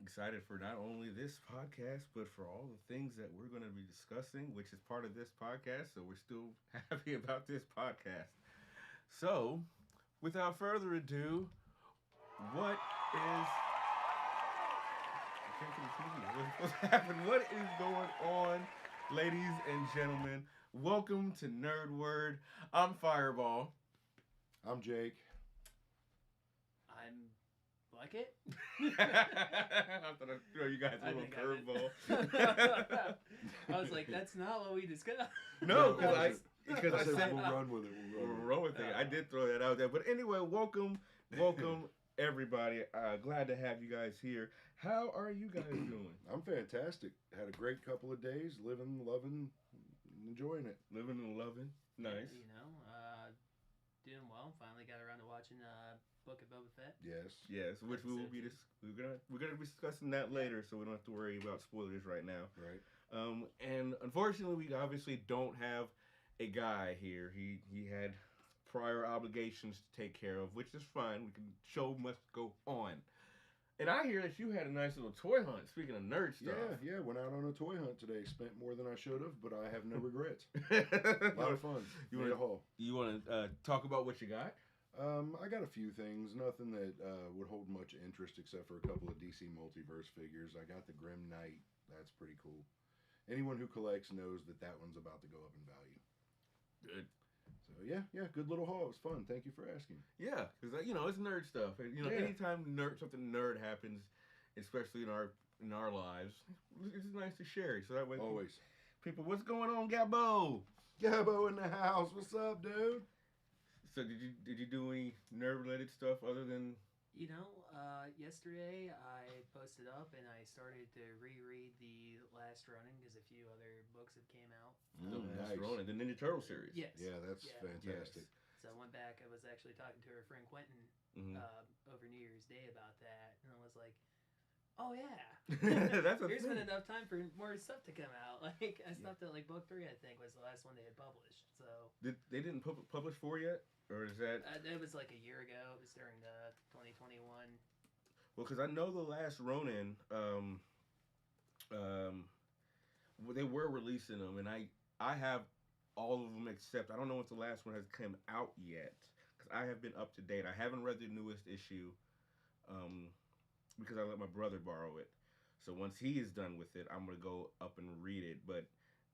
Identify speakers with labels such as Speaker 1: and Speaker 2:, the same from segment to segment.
Speaker 1: Excited for not only this podcast, but for all the things that we're going to be discussing, which is part of this podcast. So we're still happy about this podcast. So, without further ado, what is what's happening? What is going on, ladies and gentlemen? Welcome to Nerd Word. I'm Fireball.
Speaker 2: I'm Jake.
Speaker 3: I'm Luckett.
Speaker 1: I thought I'd throw you guys a little curveball.
Speaker 3: I was like, that's not what we discussed.
Speaker 1: No, because I said
Speaker 2: we'll run with it.
Speaker 1: We'll run with it. I did throw that out there. But anyway, welcome everybody. Glad to have you guys here. How are you guys doing?
Speaker 2: I'm fantastic. Had a great couple of days, living, loving, enjoying it.
Speaker 1: Living and loving. Nice.
Speaker 3: Doing well. Finally got around to watching Book of Boba Fett.
Speaker 2: Yes,
Speaker 1: which we will be we're gonna be discussing that later, so we don't have to worry about spoilers right now.
Speaker 2: Right.
Speaker 1: And unfortunately, we obviously don't have a guy here. He had prior obligations to take care of, which is fine. Show must go on. And I hear that you had a nice little toy hunt. Speaking of nerd stuff.
Speaker 2: Yeah. Went out on a toy hunt today. Spent more than I should have, but I have no regrets. A lot of fun.
Speaker 1: You want to talk about what you got?
Speaker 2: I got a few things. Nothing that would hold much interest except for a couple of DC Multiverse figures. I got the Grim Knight. That's pretty cool. Anyone who collects knows that one's about to go up in value.
Speaker 1: Good.
Speaker 2: So yeah, good little haul. It was fun. Thank you for asking.
Speaker 1: Yeah, because it's nerd stuff. Anytime something nerd happens, especially in our lives, it's nice to share it. So that way,
Speaker 2: always
Speaker 1: people, what's going on, Gabbo?
Speaker 2: Gabbo in the house. What's up, dude?
Speaker 1: So did you do any nerd related stuff other than?
Speaker 3: Yesterday I posted up and I started to reread the Last Ronin because a few other books have came out.
Speaker 1: The Last Ronin, the Ninja Turtle series.
Speaker 3: Yes.
Speaker 2: Yeah, that's fantastic.
Speaker 3: Yes. So I went back. I was actually talking to her friend Quentin over New Year's Day about that, and I was like, "Oh yeah, there's been enough time for more stuff to come out." Like I stopped at book 3, I think, was the last one they had published. So
Speaker 1: they didn't publish 4 yet, or is that?
Speaker 3: It was like a year ago. It was during the 2021.
Speaker 1: Well, because I know the Last Ronin, they were releasing them, and I have all of them except I don't know if the last one has come out yet because I have been up to date. I haven't read the newest issue, because I let my brother borrow it. So once he is done with it, I'm gonna go up and read it. But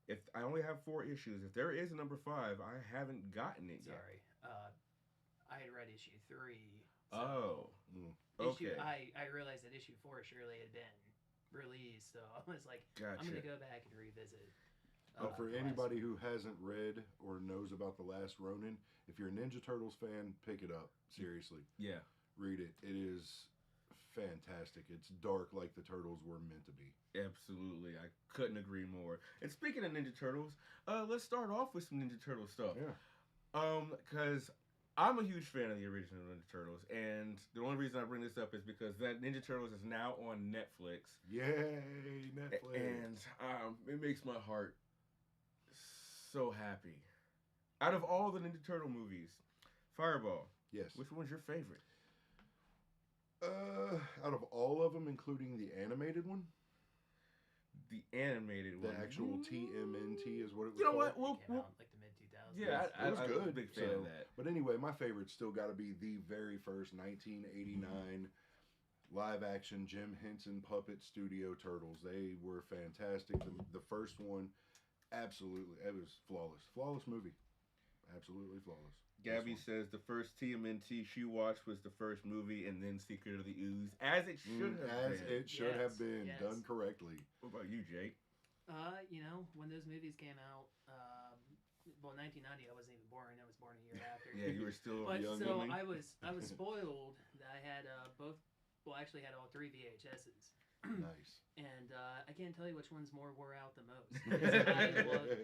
Speaker 1: if I only have 4 issues, if there is a number 5, I haven't gotten it yet.
Speaker 3: Sorry, I had read issue 3.
Speaker 1: So
Speaker 3: okay. I realized that issue 4 surely had been released, so I was like,
Speaker 1: gotcha.
Speaker 3: I'm gonna go back and revisit.
Speaker 2: For anybody who hasn't read or knows about The Last Ronin, if you're a Ninja Turtles fan, pick it up. Seriously.
Speaker 1: Yeah.
Speaker 2: Read it. It is fantastic. It's dark like the Turtles were meant to be.
Speaker 1: Absolutely. I couldn't agree more. And speaking of Ninja Turtles, let's start off with some Ninja Turtle stuff.
Speaker 2: Yeah.
Speaker 1: Because I'm a huge fan of the original Ninja Turtles, and the only reason I bring this up is because that Ninja Turtles is now on Netflix.
Speaker 2: Yay, Netflix.
Speaker 1: And it makes my heart so happy. Out of all the Ninja Turtle movies, Fireball.
Speaker 2: Yes.
Speaker 1: Which one's your favorite?
Speaker 2: Out of all of them, including the animated one?
Speaker 1: The animated one.
Speaker 2: The actual TMNT is what it was
Speaker 1: You know
Speaker 2: called.
Speaker 1: what?
Speaker 3: It came out like the mid-2000s.
Speaker 1: Yeah,
Speaker 2: it was good.
Speaker 1: I'm a big fan of that.
Speaker 2: But anyway, my favorite's still got to be the very first 1989 live-action Jim Henson Puppet Studio Turtles. They were fantastic. The first one, absolutely, it was flawless. Flawless movie. Absolutely flawless.
Speaker 1: Gabby says the first TMNT she watched was the first movie, and then Secret of the Ooze, as it should have
Speaker 2: as
Speaker 1: been.
Speaker 2: it should have been, done correctly.
Speaker 1: What about you, Jake?
Speaker 3: When those movies came out, 1990, I wasn't even born. I was born a year after.
Speaker 1: Yeah, you were still
Speaker 3: but
Speaker 1: young.
Speaker 3: So I was spoiled that I had actually had all 3 VHSs.
Speaker 2: Nice.
Speaker 3: And I can't tell you which one's more wore out the most. I loved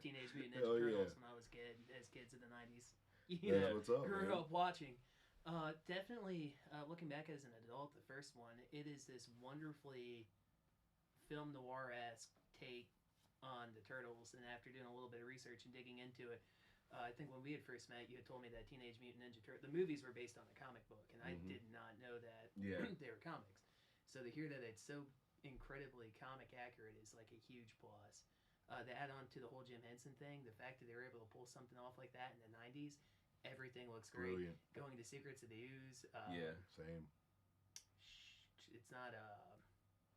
Speaker 3: Teenage Mutant Ninja Turtles when I was a kid, as kids in the 90s.
Speaker 2: What's up,
Speaker 3: grew up watching. Definitely, looking back as an adult, the first one, it is this wonderfully film noir-esque take on the Turtles. And after doing a little bit of research and digging into it, I think when we had first met, you had told me that Teenage Mutant Ninja Turtles, the movies were based on a comic book, and I did not know that they were comics. So to hear that it's so incredibly comic accurate is like a huge plus. To add on to the whole Jim Henson thing, the fact that they were able to pull something off like that in the '90s, everything looks great.
Speaker 2: Brilliant.
Speaker 3: Going to Secrets of the Ooze,
Speaker 1: Yeah.
Speaker 2: Same.
Speaker 3: it's not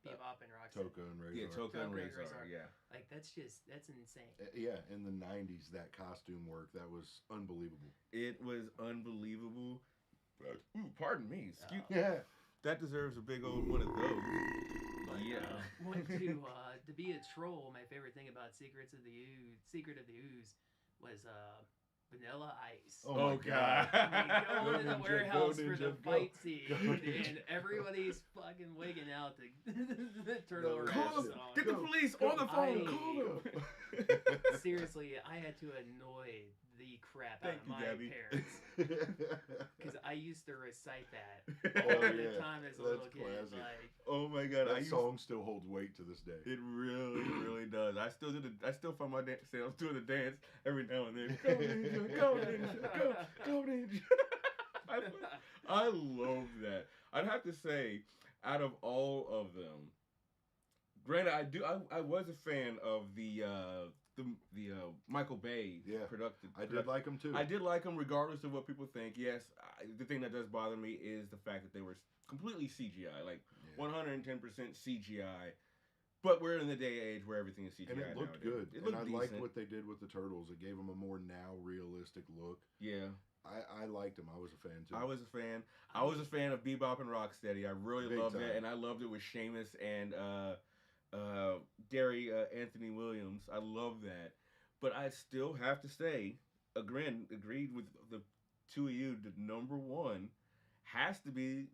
Speaker 3: Bebop and Rocksteady.
Speaker 2: Toka and Razor.
Speaker 1: Yeah, Toka and Razor. Yeah.
Speaker 3: Like that's insane.
Speaker 2: Yeah, in the '90s, that costume work that was unbelievable.
Speaker 1: It was unbelievable. Ooh, pardon me. Excuse.
Speaker 2: Yeah.
Speaker 1: That deserves a big old one of those.
Speaker 3: But,
Speaker 1: Yeah.
Speaker 3: To be a troll, my favorite thing about Secret of the Ooze was Vanilla Ice.
Speaker 1: Oh, God.
Speaker 3: They go
Speaker 2: Go
Speaker 3: into the
Speaker 2: ninja,
Speaker 3: warehouse
Speaker 2: go
Speaker 3: for the
Speaker 2: ninja, go.
Speaker 3: fight scene,
Speaker 2: Go ninja.
Speaker 3: and everybody's fucking wigging out the turtle
Speaker 2: No,
Speaker 3: rap
Speaker 1: Call them.
Speaker 3: song.
Speaker 1: Get the police on the phone. Call them.
Speaker 3: Seriously, I had to annoy the crap out
Speaker 1: Thank
Speaker 3: of
Speaker 1: you,
Speaker 3: my
Speaker 1: Gabby.
Speaker 3: parents because I used to recite that
Speaker 2: Oh,
Speaker 3: all
Speaker 2: yeah.
Speaker 3: the time as a
Speaker 2: That's
Speaker 3: little kid.
Speaker 2: classic.
Speaker 3: Like,
Speaker 1: Oh my God.
Speaker 2: That song still holds weight to this day.
Speaker 1: It really, really does. I still find myself doing the dance every now and then. Go ninja, go ninja, go ninja. I love that. I'd have to say, out of all of them, granted, I was a fan of the Michael Bay production.
Speaker 2: I did like him too.
Speaker 1: I did like them regardless of what people think. Yes, the thing that does bother me is the fact that they were completely CGI, like 110% CGI. But we're in the day and age where everything is CGI.
Speaker 2: And it looked
Speaker 1: nowadays.
Speaker 2: good.
Speaker 1: It looked
Speaker 2: and I
Speaker 1: decent.
Speaker 2: liked what they did with the turtles. It gave them a more now realistic look.
Speaker 1: Yeah.
Speaker 2: I liked them. I was a fan too.
Speaker 1: I was a fan. I was a fan of Bebop and Rocksteady. I really
Speaker 2: Big
Speaker 1: loved
Speaker 2: time.
Speaker 1: it, and I loved it with Seamus and Gary Anthony Williams. I love that. But I still have to say, agreed with the two of you. The number one has to be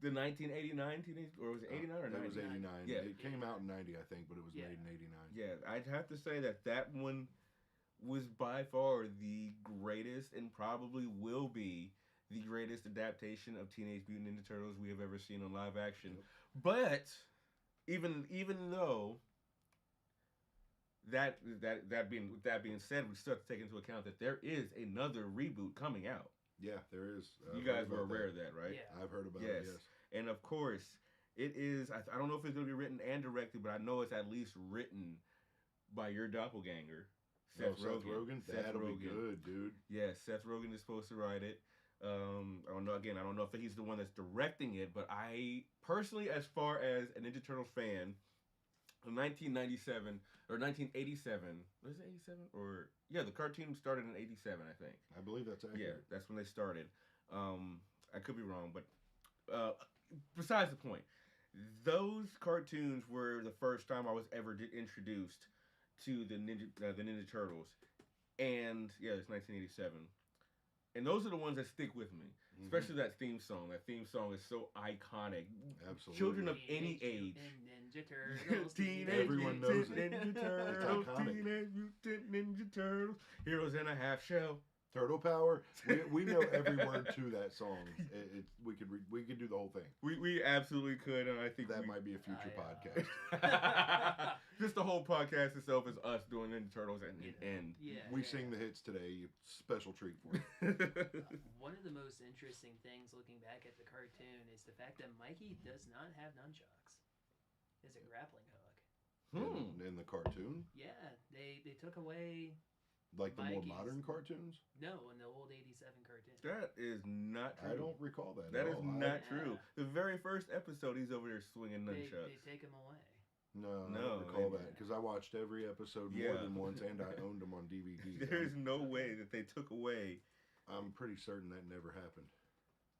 Speaker 1: the 1989 teenage, or was it 89 or 90?
Speaker 2: It was 89.
Speaker 1: Yeah.
Speaker 2: It came out in 90, I think, but it was made in 89.
Speaker 1: Yeah, I'd have to say that one was by far the greatest, and probably will be the greatest adaptation of Teenage Mutant Ninja Turtles we have ever seen on live action.
Speaker 2: Yep.
Speaker 1: But even though that being said, we still have to take into account that there is another reboot coming out.
Speaker 2: Yeah, there is.
Speaker 1: You guys were aware of that, right?
Speaker 3: Yeah.
Speaker 2: I've heard about it, yes.
Speaker 1: And of course, it is. I don't know if it's going to be written and directed, but I know it's at least written by your doppelganger, Seth Rogen.
Speaker 2: That'll be good, dude.
Speaker 1: Yeah, Seth Rogen is supposed to write it. I don't know. Again, I don't know if he's the one that's directing it, but I personally, as far as a Ninja Turtles fan, in 1997 or 1987, was it 87 or yeah, the cartoon started in 87, I think.
Speaker 2: I believe that's accurate.
Speaker 1: Yeah, that's when they started. I could be wrong, but besides the point, those cartoons were the first time I was ever introduced to the Ninja Turtles, and yeah, it's 1987, and those are the ones that stick with me, especially that theme song. That theme song is so iconic.
Speaker 2: Absolutely.
Speaker 1: Children of any age.
Speaker 3: Ninja Turtles.
Speaker 2: Everyone knows it.
Speaker 1: Ninja Turtles.
Speaker 2: It's iconic.
Speaker 1: Teenage Mutant Ninja Turtles. Heroes in a half shell.
Speaker 2: Turtle Power. We know every word to that song. We could do the whole thing.
Speaker 1: We absolutely could, and I think
Speaker 2: That might be a future podcast.
Speaker 1: Just the whole podcast itself is us doing Ninja Turtles and
Speaker 3: Yeah.
Speaker 2: We sing the hits today. Special treat for you.
Speaker 3: One of the most interesting things looking back at the cartoon is the fact that Mikey does not have nunchucks. It's a grappling hook.
Speaker 2: In the cartoon,
Speaker 3: Yeah, they took away.
Speaker 2: like the more
Speaker 3: Mikey's.
Speaker 2: modern cartoons.
Speaker 3: No, in the old '87 cartoon.
Speaker 1: That is not true.
Speaker 2: I don't recall that.
Speaker 1: That
Speaker 2: at
Speaker 1: is
Speaker 2: all.
Speaker 1: not
Speaker 3: Yeah.
Speaker 1: true. The very first episode, he's over there swinging
Speaker 3: They
Speaker 1: nunchucks.
Speaker 3: take him away.
Speaker 2: No, I
Speaker 1: No,
Speaker 2: don't recall
Speaker 1: they-
Speaker 2: that because I watched every episode more
Speaker 1: Yeah.
Speaker 2: than once, and I owned them on DVD.
Speaker 1: There's no way that they took away.
Speaker 2: I'm pretty certain that never happened.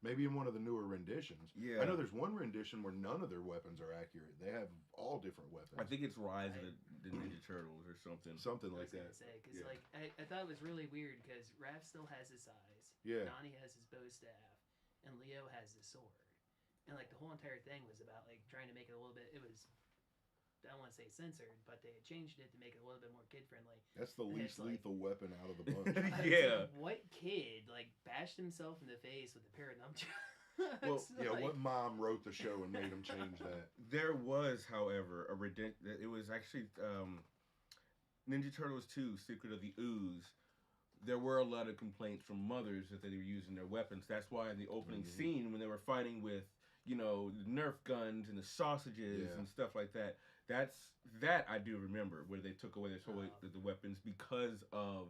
Speaker 2: Maybe in one of the newer renditions.
Speaker 1: Yeah.
Speaker 2: I know there's one rendition where none of their weapons are accurate. They have all different weapons.
Speaker 1: I think it's Rise of the Ninja Turtles or something.
Speaker 2: Something
Speaker 3: I
Speaker 2: like
Speaker 3: was gonna
Speaker 2: that.
Speaker 3: say because
Speaker 2: Yeah.
Speaker 3: like I thought it was really weird because Raph still has his eyes.
Speaker 2: Yeah.
Speaker 3: Donnie has his bow staff, and Leo has his sword. And like the whole entire thing was about like trying to make it a little bit. It was, I don't want to say censored, but they had changed it to make it a little bit more kid friendly.
Speaker 2: That's the
Speaker 3: And
Speaker 2: least
Speaker 3: it's like-
Speaker 2: lethal weapon out of the bunch.
Speaker 1: Yeah.
Speaker 3: What kid like bashed himself in the face with a pair of nunchucks?
Speaker 1: Well,
Speaker 2: Yeah,
Speaker 3: Like,
Speaker 2: what mom wrote the show and made him change that?
Speaker 1: There was, however, it was actually Ninja Turtles 2, Secret of the Ooze. There were a lot of complaints from mothers that they were using their weapons. That's why in the opening scene, when they were fighting with you know, the Nerf guns and the sausages
Speaker 2: Yeah.
Speaker 1: and stuff like that. That I do remember, where they took away the weapons because of,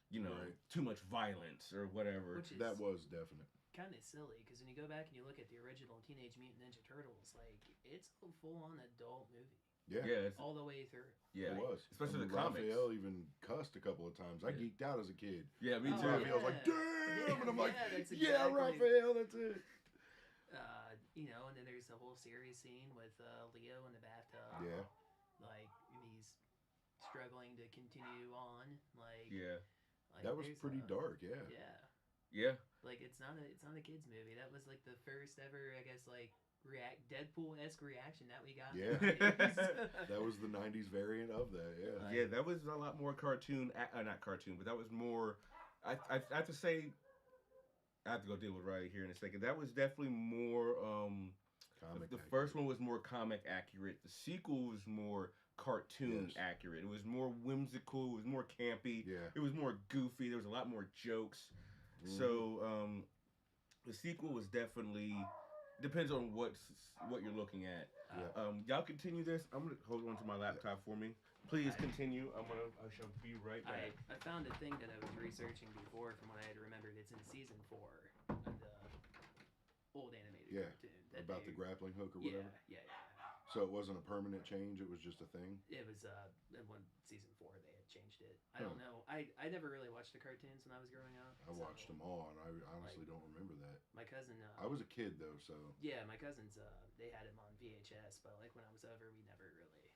Speaker 1: you know,
Speaker 2: Right.
Speaker 1: too much violence or whatever.
Speaker 3: Which is
Speaker 2: That was definite.
Speaker 3: kind of silly, because when you go back and you look at the original Teenage Mutant Ninja Turtles, like, it's a full-on adult movie
Speaker 2: Yeah.
Speaker 1: Yeah, it's,
Speaker 3: all the way through.
Speaker 1: yeah,
Speaker 2: It was.
Speaker 1: especially
Speaker 2: I mean,
Speaker 1: the comics.
Speaker 2: Raphael even cussed a couple of times. I
Speaker 1: Yeah.
Speaker 2: geeked out as a kid.
Speaker 1: Yeah, me
Speaker 3: Oh,
Speaker 1: too.
Speaker 2: Raphael's like,
Speaker 3: yeah.
Speaker 2: damn! And I'm like,
Speaker 3: Yeah, that's
Speaker 2: yeah,
Speaker 3: exactly-
Speaker 2: Raphael, that's it.
Speaker 3: You know, and then there's the whole series scene with Leo in the bathtub.
Speaker 2: Yeah.
Speaker 3: Like, he's struggling to continue on. Like,
Speaker 1: Yeah,
Speaker 3: like
Speaker 2: That was
Speaker 3: there's,
Speaker 2: pretty dark, yeah.
Speaker 3: Yeah.
Speaker 1: yeah,
Speaker 3: Like, it's not a kids movie. That was like the first ever, I guess, like Deadpool-esque reaction that we got.
Speaker 2: Yeah.
Speaker 3: nowadays.
Speaker 2: That was the 90s variant of that, yeah.
Speaker 3: Like-
Speaker 1: yeah. That was a lot more cartoon. Not cartoon, but that was more. I have to say. I have to go deal with Riley here in a second. That was definitely more.
Speaker 2: Comic
Speaker 1: The
Speaker 2: accurate.
Speaker 1: first one was more comic accurate. The sequel was more cartoon
Speaker 2: Yes.
Speaker 1: accurate. It was more whimsical. It was more campy.
Speaker 2: Yeah.
Speaker 1: It was more goofy. There was a lot more jokes.
Speaker 2: Mhm.
Speaker 1: So the sequel was definitely depends on what you're looking at.
Speaker 2: Yeah.
Speaker 1: Y'all continue this. I'm gonna hold on to my laptop for me. Please continue. I shall be right back.
Speaker 3: I found a thing that I was researching before from what I had remembered. It's in season 4 of the old animated
Speaker 2: Yeah,
Speaker 3: cartoon. that
Speaker 2: About
Speaker 3: they-
Speaker 2: the grappling hook or
Speaker 3: yeah,
Speaker 2: whatever.
Speaker 3: yeah.
Speaker 2: So it wasn't a permanent change, it was just a thing?
Speaker 3: It was in one season 4 they had changed it. I don't know. I never really watched the cartoons when I was growing up.
Speaker 2: I watched them all, and I honestly don't remember that.
Speaker 3: My cousin.
Speaker 2: I was a kid, though, so...
Speaker 3: Yeah, my cousins. They had him on VHS, but like when I was over, we never really.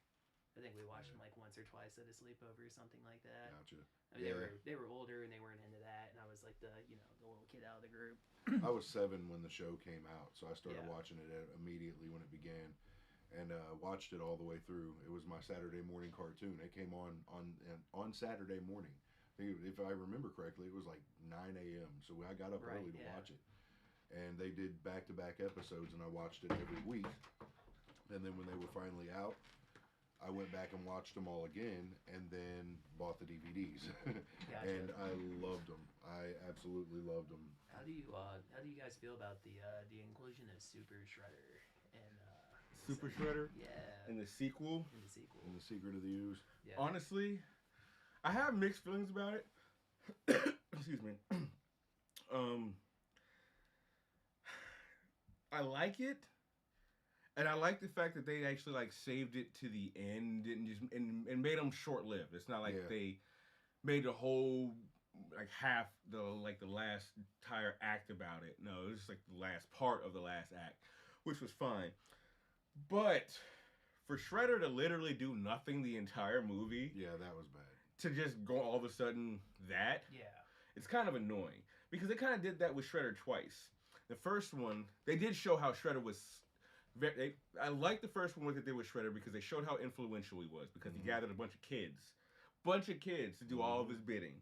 Speaker 3: I think we watched them like once or twice at a sleepover or something like that.
Speaker 2: Gotcha.
Speaker 3: I mean,
Speaker 2: Yeah.
Speaker 3: they were older and they weren't into that, and I was like the little kid out of the group.
Speaker 2: I was 7 when the show came out, so I started
Speaker 3: Yeah.
Speaker 2: watching it immediately when it began, and watched it all the way through. It was my Saturday morning cartoon. It came on Saturday morning. If I remember correctly, it was like 9 a.m. So I got up
Speaker 3: Right,
Speaker 2: early to
Speaker 3: yeah.
Speaker 2: watch it, and they did back-to-back episodes, and I watched it every week. And then when they were finally out, I went back and watched them all again, and then bought the DVDs,
Speaker 3: Gotcha.
Speaker 2: and I loved them. I absolutely loved them.
Speaker 3: How do you guys feel about the inclusion of Super Shredder and
Speaker 1: Super Shredder
Speaker 3: Yeah,
Speaker 1: in the sequel.
Speaker 3: in the sequel.
Speaker 2: And the Secret of the Ooze.
Speaker 3: Yeah.
Speaker 1: Honestly, I have mixed feelings about it. Excuse me. I like it, and I like the fact that they actually like saved it to the end and made them short lived. It's not like
Speaker 2: Yeah.
Speaker 1: they made the whole like half the last entire act about it. No, it was just like the last part of the last act, which was fine. But for Shredder to literally do nothing the entire movie,
Speaker 2: Yeah, that was bad.
Speaker 1: to just go all of a sudden that,
Speaker 3: Yeah.
Speaker 1: it's kind of annoying. Because they kind of did that with Shredder twice. The first one, they did show how Shredder was... I like the first one what they did with Shredder because they showed how influential he was. Because he gathered a bunch of kids. To do all of his bidding.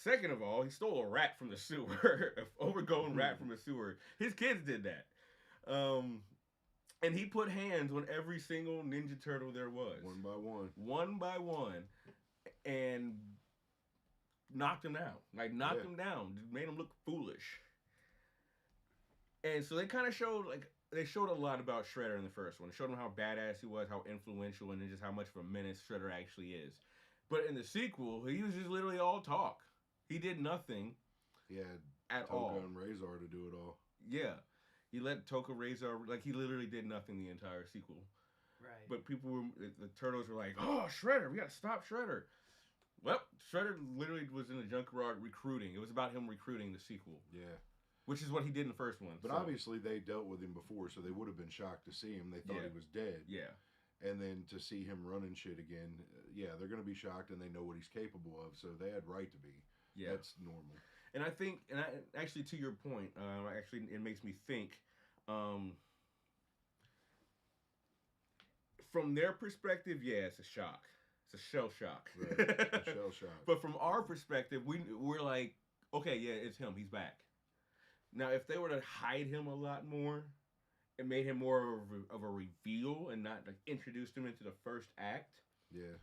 Speaker 1: Second of all, he stole a rat from the sewer. An overgrown rat from the sewer. His kids did that. And he put hands on every single Ninja Turtle there was.
Speaker 2: One by one.
Speaker 1: One by one. And knocked him down. Like, knocked him down. Made him look foolish. And so they kind of showed, like, they showed a lot about Shredder in the first one. They showed him how badass he was, how influential, and then just how much of a menace Shredder actually is. But in the sequel, he was just literally all talk. He did nothing
Speaker 2: He had
Speaker 1: at
Speaker 2: Toka
Speaker 1: all.
Speaker 2: and Razor to do it all.
Speaker 1: Yeah. He let Toka Razor, like, he literally did nothing the entire sequel.
Speaker 3: Right.
Speaker 1: But people were, the Turtles were like, oh, Shredder, we gotta stop Shredder. Well, Shredder literally was in the junkyard recruiting. It was about him recruiting the sequel,
Speaker 2: Yeah.
Speaker 1: which is what he did in the first one.
Speaker 2: But
Speaker 1: so,
Speaker 2: obviously they dealt with him before, so they would have been shocked to see him. They thought
Speaker 1: Yeah.
Speaker 2: he was dead.
Speaker 1: yeah,
Speaker 2: And then to see him running shit again, yeah, they're going to be shocked, and they know what he's capable of, so they had right to be.
Speaker 1: yeah.
Speaker 2: That's normal.
Speaker 1: And I think, actually, to your point, actually, it makes me think. From their perspective, yeah, it's a shock. It's a shell shock.
Speaker 2: Right. A shell shock.
Speaker 1: But from our perspective, we're like, okay, yeah, it's him. He's back. Now, if they were to hide him a lot more, and made him more of a reveal, and not like introduced him into the first act,
Speaker 2: Yeah.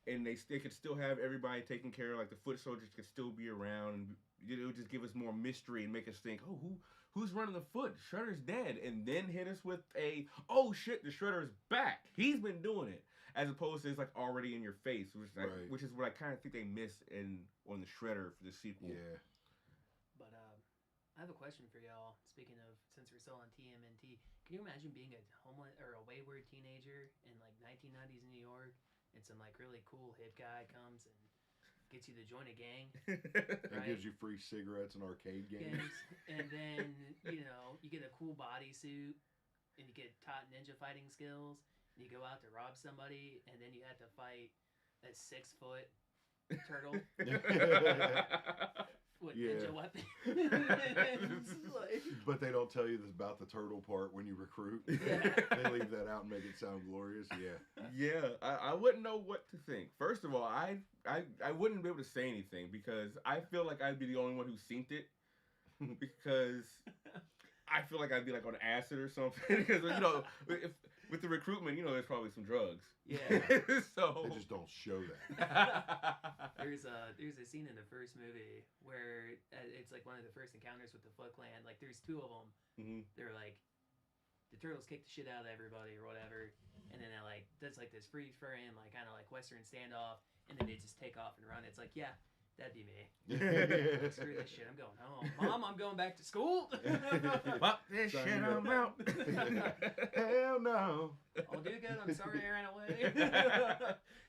Speaker 1: and they could still have everybody taken care of, like the foot soldiers could still be around, and it would just give us more mystery and make us think, oh, who's running the foot? Shredder's dead. And then hit us with a, oh shit, the Shredder's back. He's been doing it. As opposed to it's like already in your face, which is what I kind of think they missed on the Shredder for the sequel.
Speaker 2: Yeah.
Speaker 3: But I have a question for y'all. Speaking of, since we're still on TMNT, can you imagine being a homeless or a wayward teenager in like 1990s New York, and some like really cool hip guy comes and gets you to join a gang,
Speaker 2: And gives you free cigarettes and arcade games.
Speaker 3: And then you get a cool bodysuit, and you get taught ninja fighting skills. And you go out to rob somebody, and then you have to fight a 6-foot turtle with ninja weapons.
Speaker 2: But they don't tell you about the turtle part when you recruit.
Speaker 3: Yeah.
Speaker 2: They leave that out and make it sound glorious. Yeah.
Speaker 1: Yeah, I wouldn't know what to think. First of all, I wouldn't be able to say anything because I feel like I'd be the only one who's seen it. Because I feel like I'd be like on acid or something. Because with the recruitment, there's probably some drugs.
Speaker 3: Yeah.
Speaker 1: So
Speaker 2: They just don't show that.
Speaker 3: There's a scene in the first movie where it's like one of the first encounters with the Foot Clan. Like there's two of them.
Speaker 1: Mm-hmm.
Speaker 3: They're like, the turtles kick the shit out of everybody or whatever, and then it like does like this freeze frame, like kind of like Western standoff, and then they just take off and run. It's like, yeah, that'd be me. Screw this shit, I'm going home. Mom, I'm going back to school.
Speaker 1: Fuck this shit, I'm out.
Speaker 2: Hell no.
Speaker 3: Oh, dude, good. I'm sorry I ran away.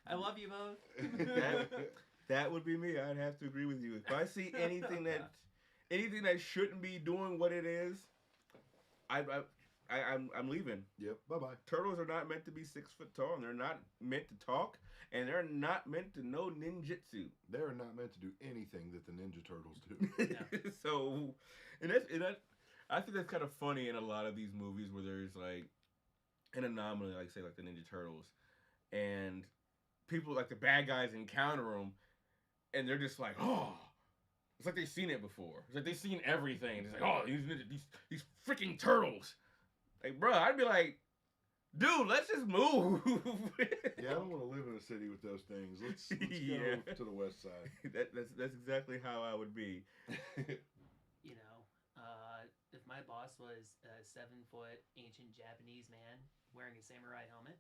Speaker 3: I love you both.
Speaker 1: That would be me. I'd have to agree with you. If I see anything that shouldn't be doing what it is, I'm leaving.
Speaker 2: Yep. Bye-bye.
Speaker 1: Turtles are not meant to be 6 foot tall, and they're not meant to talk, and they're not meant to know ninjutsu.
Speaker 2: They're not meant to do anything that the Ninja Turtles do.
Speaker 3: Yeah.
Speaker 1: So, and that I think that's kind of funny in a lot of these movies where there's like an anomaly, like say like the Ninja Turtles, and people like the bad guys encounter them, and they're just like, oh. It's like they've seen it before. It's like they've seen everything. It's like, oh, these freaking turtles. Like, bro, I'd be like, dude, let's just move.
Speaker 2: Yeah, I don't want to live in a city with those things. Let's go to the west side.
Speaker 1: That's exactly how I would be.
Speaker 3: If my boss was a 7-foot ancient Japanese man wearing a samurai helmet,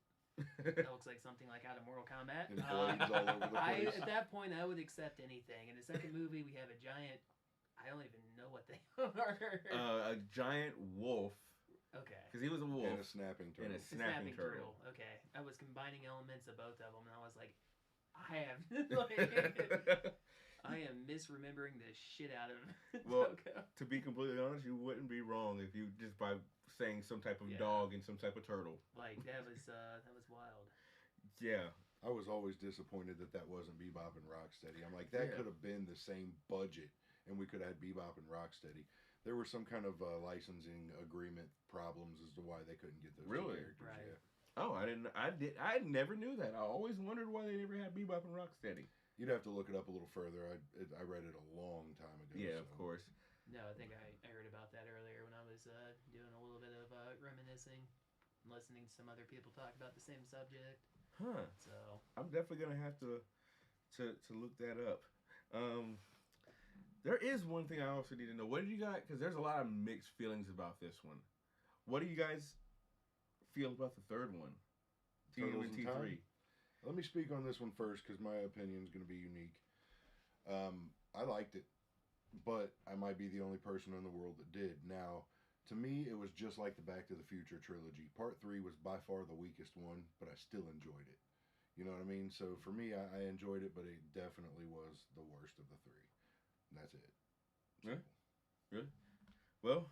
Speaker 3: that looks like something like out of Mortal Kombat.
Speaker 2: And blades all over the place.
Speaker 3: At that point, I would accept anything. In the second movie, we have a giant. I don't even know what they are.
Speaker 1: A giant wolf.
Speaker 3: Okay.
Speaker 1: Because he was a wolf.
Speaker 2: And a snapping turtle.
Speaker 1: And a snapping turtle.
Speaker 3: Okay. I was combining elements of both of them, and I was like, I am misremembering the shit out of
Speaker 1: Well,
Speaker 3: Toko.
Speaker 1: to be completely honest, you wouldn't be wrong if you just by saying some type of dog and some type of turtle.
Speaker 3: Like that was wild.
Speaker 1: Yeah.
Speaker 2: I was always disappointed that wasn't Bebop and Rocksteady. I'm like, that could have been the same budget, and we could have had Bebop and Rocksteady. There were some kind of licensing agreement problems as to why they couldn't get those two characters.
Speaker 3: Right.
Speaker 2: Yeah.
Speaker 1: Oh, I never knew that. I always wondered why they never had Bebop and Rocksteady.
Speaker 2: You'd have to look it up a little further. I read it a long time ago.
Speaker 1: Yeah, of course.
Speaker 3: No, I think I heard about that earlier when I was doing a little bit of reminiscing and listening to some other people talk about the same subject.
Speaker 1: Huh.
Speaker 3: So
Speaker 1: I'm definitely gonna have to look that up. There is one thing I also need to know. What did you guys? Because there's a lot of mixed feelings about this one. What do you guys feel about the third one? TMNT 3.
Speaker 2: Let me speak on this one first because my opinion is going to be unique. I liked it, but I might be the only person in the world that did. Now, to me, it was just like the Back to the Future trilogy. Part 3 was by far the weakest one, but I still enjoyed it. You know what I mean? So for me, I enjoyed it, but it definitely was the worst of the 3. And that's it.
Speaker 1: Yeah. Good. Well,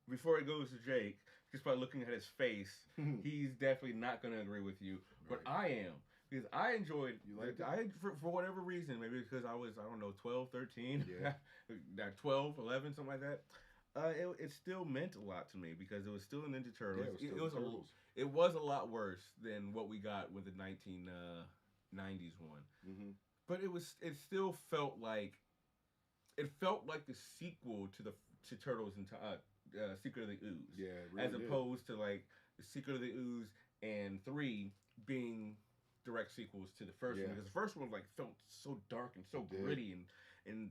Speaker 1: before it goes to Jake, just by looking at his face, he's definitely not going to agree with you. But I am. Because I enjoyed it.
Speaker 2: You liked
Speaker 1: it? For whatever reason, maybe because I was, 12, 13,
Speaker 2: Yeah.
Speaker 1: 12, 11, something like that. It still meant a lot to me because it was still a Ninja Turtles.
Speaker 2: Yeah, it was Turtles.
Speaker 1: It was a lot worse than what we got with the 1990s one.
Speaker 2: Mm-hmm.
Speaker 1: But it still felt like the sequel to Turtles and Secret of the Ooze.
Speaker 2: Yeah, it really
Speaker 1: as opposed to like the Secret of the Ooze and 3 being direct sequels to the first one, because the first one like felt so dark and so gritty and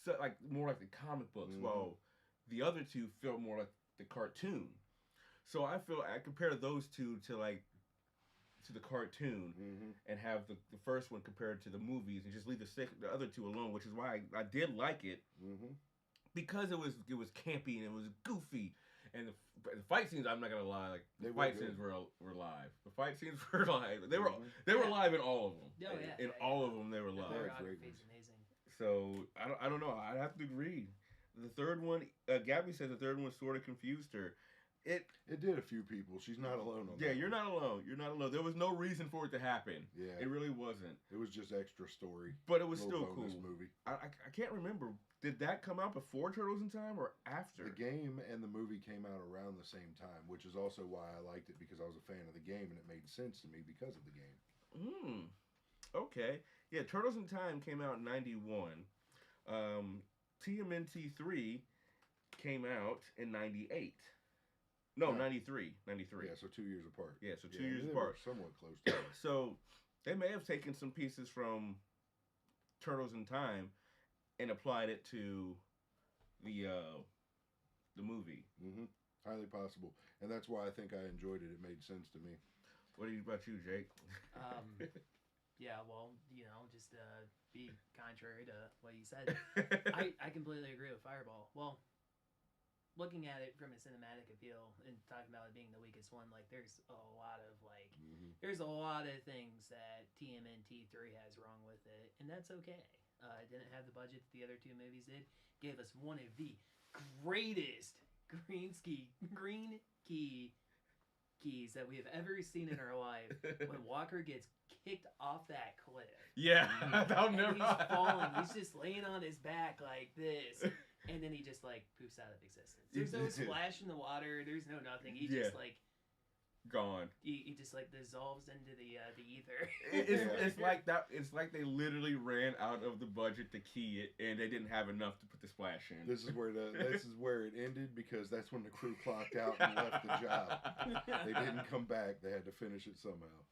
Speaker 1: so, like more like the comic books, while the other two felt more like the cartoon. So I compare those two to the cartoon and have the first one compared to the movies and just leave the other two alone, which is why I did like it because it was campy and it was goofy. And the fight scenes, I'm not gonna lie, like the fight scenes were live. The fight scenes were live. They were live in all of them.
Speaker 3: Oh yeah,
Speaker 1: in all of them, they were live.
Speaker 3: The choreography is amazing.
Speaker 1: So I don't know. I'd have to agree. The third one, Gabby said the third one sort of confused her. It
Speaker 2: did a few people. She's not alone on that.
Speaker 1: Yeah, you're not alone. You're not alone. There was no reason for it to happen. Yeah. It really wasn't.
Speaker 2: It was just extra story.
Speaker 1: But it was still cool.
Speaker 2: Movie.
Speaker 1: I can't remember. Did that come out before Turtles in Time or after?
Speaker 2: The game and the movie came out around the same time, which is also why I liked it, because I was a fan of the game and it made sense to me because of the game.
Speaker 1: Okay. Yeah, Turtles in Time came out in 91. TMNT 3 came out in 98. No, 93.
Speaker 2: Yeah, so 2 years apart.
Speaker 1: Yeah, so 2 years apart.
Speaker 2: Somewhat close to it.
Speaker 1: So they may have taken some pieces from Turtles in Time and applied it to the movie.
Speaker 2: Highly possible. And that's why I think I enjoyed it. It made sense to me.
Speaker 1: What about you, Jake?
Speaker 3: Yeah, well, just be contrary to what you said. I completely agree with Fireball. Well, looking at it from a cinematic appeal and talking about it being the weakest one, like there's a lot of there's a lot of things that TMNT 3 has wrong with it, and that's okay. It didn't have the budget that the other two movies did. Gave us one of the greatest green key keys that we have ever seen in our life. When Walker gets kicked off that cliff.
Speaker 1: Yeah, I'll never.
Speaker 3: He's falling. He's just laying on his back like this. And then he just poofs out of existence. There's no splash in the water. There's no nothing. He just
Speaker 1: gone.
Speaker 3: He just dissolves into the ether.
Speaker 1: It's like that. It's like they literally ran out of the budget to key it, and they didn't have enough to put the splash in.
Speaker 2: This is where it ended, because that's when the crew clocked out and left the job. They didn't come back. They had to finish it somehow.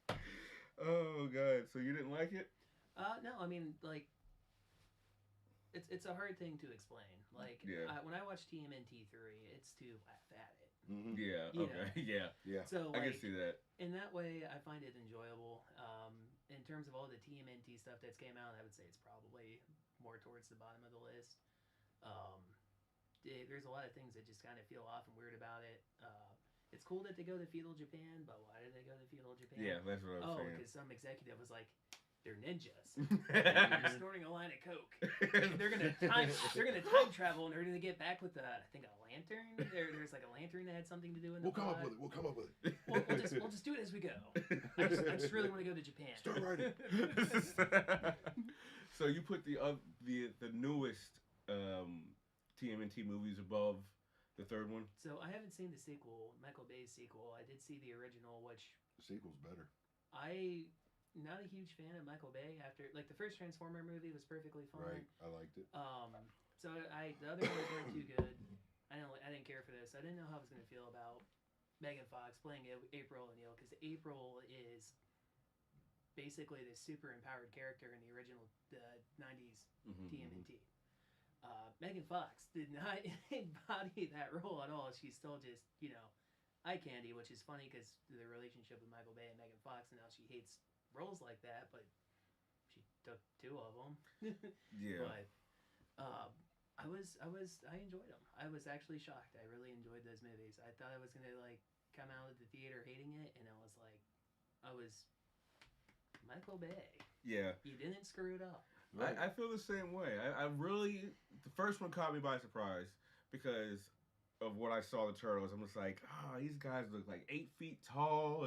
Speaker 1: Oh God! So you didn't like it?
Speaker 3: No. I mean, it's a hard thing to explain. When I watch TMNT 3, it's to laugh at it.
Speaker 1: Yeah. Okay. Yeah.
Speaker 3: So
Speaker 1: I can see that.
Speaker 3: In that way, I find it enjoyable. In terms of all the TMNT stuff that's came out, I would say it's probably more towards the bottom of the list. There's a lot of things that just kind of feel off and weird about it. It's cool that they go to feudal Japan, but why did they go to feudal Japan?
Speaker 1: Yeah, that's what I was saying.
Speaker 3: Because some executive was like, they're ninjas. They're snorting a line of coke. They're gonna time travel, and they're gonna get back with I think a lantern. There's like a lantern that had something to do with it.
Speaker 2: We'll come up with it.
Speaker 3: We'll just do it as we go. I just really want to go to Japan.
Speaker 2: Start writing.
Speaker 1: So you put the newest TMNT movies above the third one?
Speaker 3: So I haven't seen the sequel, Michael Bay's sequel. I did see the original, which
Speaker 2: the sequel's better.
Speaker 3: Not a huge fan of Michael Bay. After the first Transformer movie was perfectly fine.
Speaker 2: Right, I liked it.
Speaker 3: So the other ones weren't too good. I didn't care for this. I didn't know how I was going to feel about Megan Fox playing April O'Neil, because April is basically this super empowered character in the original 90s TMNT. Megan Fox did not embody that role at all. She's still just eye candy, which is funny because the relationship with Michael Bay and Megan Fox, and now she hates roles like that, but she took two of them.
Speaker 1: Yeah.
Speaker 3: But I enjoyed them. I was actually shocked. I really enjoyed those movies. I thought I was gonna come out of the theater hating it, and I was Michael Bay.
Speaker 1: Yeah.
Speaker 3: You didn't screw it up.
Speaker 1: Right. I feel the same way. I really, the first one caught me by surprise because of what I saw the Turtles. I'm just like, these guys look like 8 feet tall,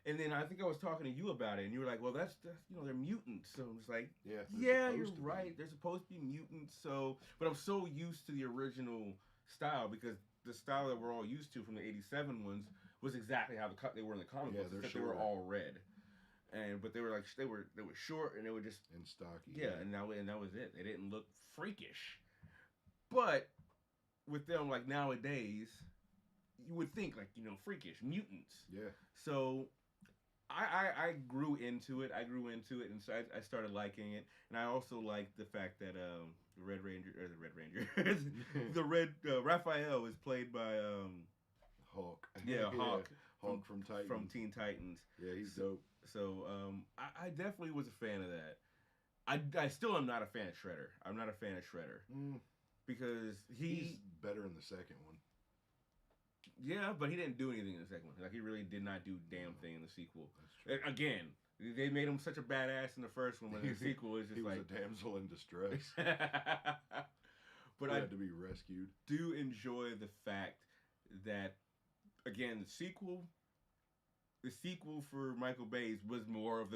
Speaker 1: and then I think I was talking to you about it, and you were like, well, that's they're mutants. So I'm just like, yeah, you're right. They're supposed to be mutants. So, but I'm so used to the original style, because the style that we're all used to from the '87 ones was exactly how they were in the comic books. Except they were all red, but they were they were short, and they were just
Speaker 2: and stocky.
Speaker 1: Yeah, and that was it. They didn't look freakish, but with them nowadays, you would think freakish mutants.
Speaker 2: Yeah.
Speaker 1: So I grew into it. And so I started liking it, and I also liked the fact that The Red Ranger, or the Red Ranger, the Red Raphael is played by
Speaker 2: Hawk.
Speaker 1: Yeah, Hawk.
Speaker 2: Hawk from Titans.
Speaker 1: From Teen Titans.
Speaker 2: Yeah, he's dope.
Speaker 1: So I definitely was a fan of that. I still am not a fan of Shredder. I'm not a fan of Shredder because
Speaker 2: he's better in the second one.
Speaker 1: Yeah, but he didn't do anything in the second one. Like he really did not do damn thing in the sequel.
Speaker 2: That's true.
Speaker 1: Again, they made him such a badass in the first one, but in the sequel is just
Speaker 2: he was
Speaker 1: like
Speaker 2: a damsel in distress.
Speaker 1: But
Speaker 2: he
Speaker 1: I
Speaker 2: had to be rescued.
Speaker 1: Do enjoy the fact that again the sequel for Michael Bay's was more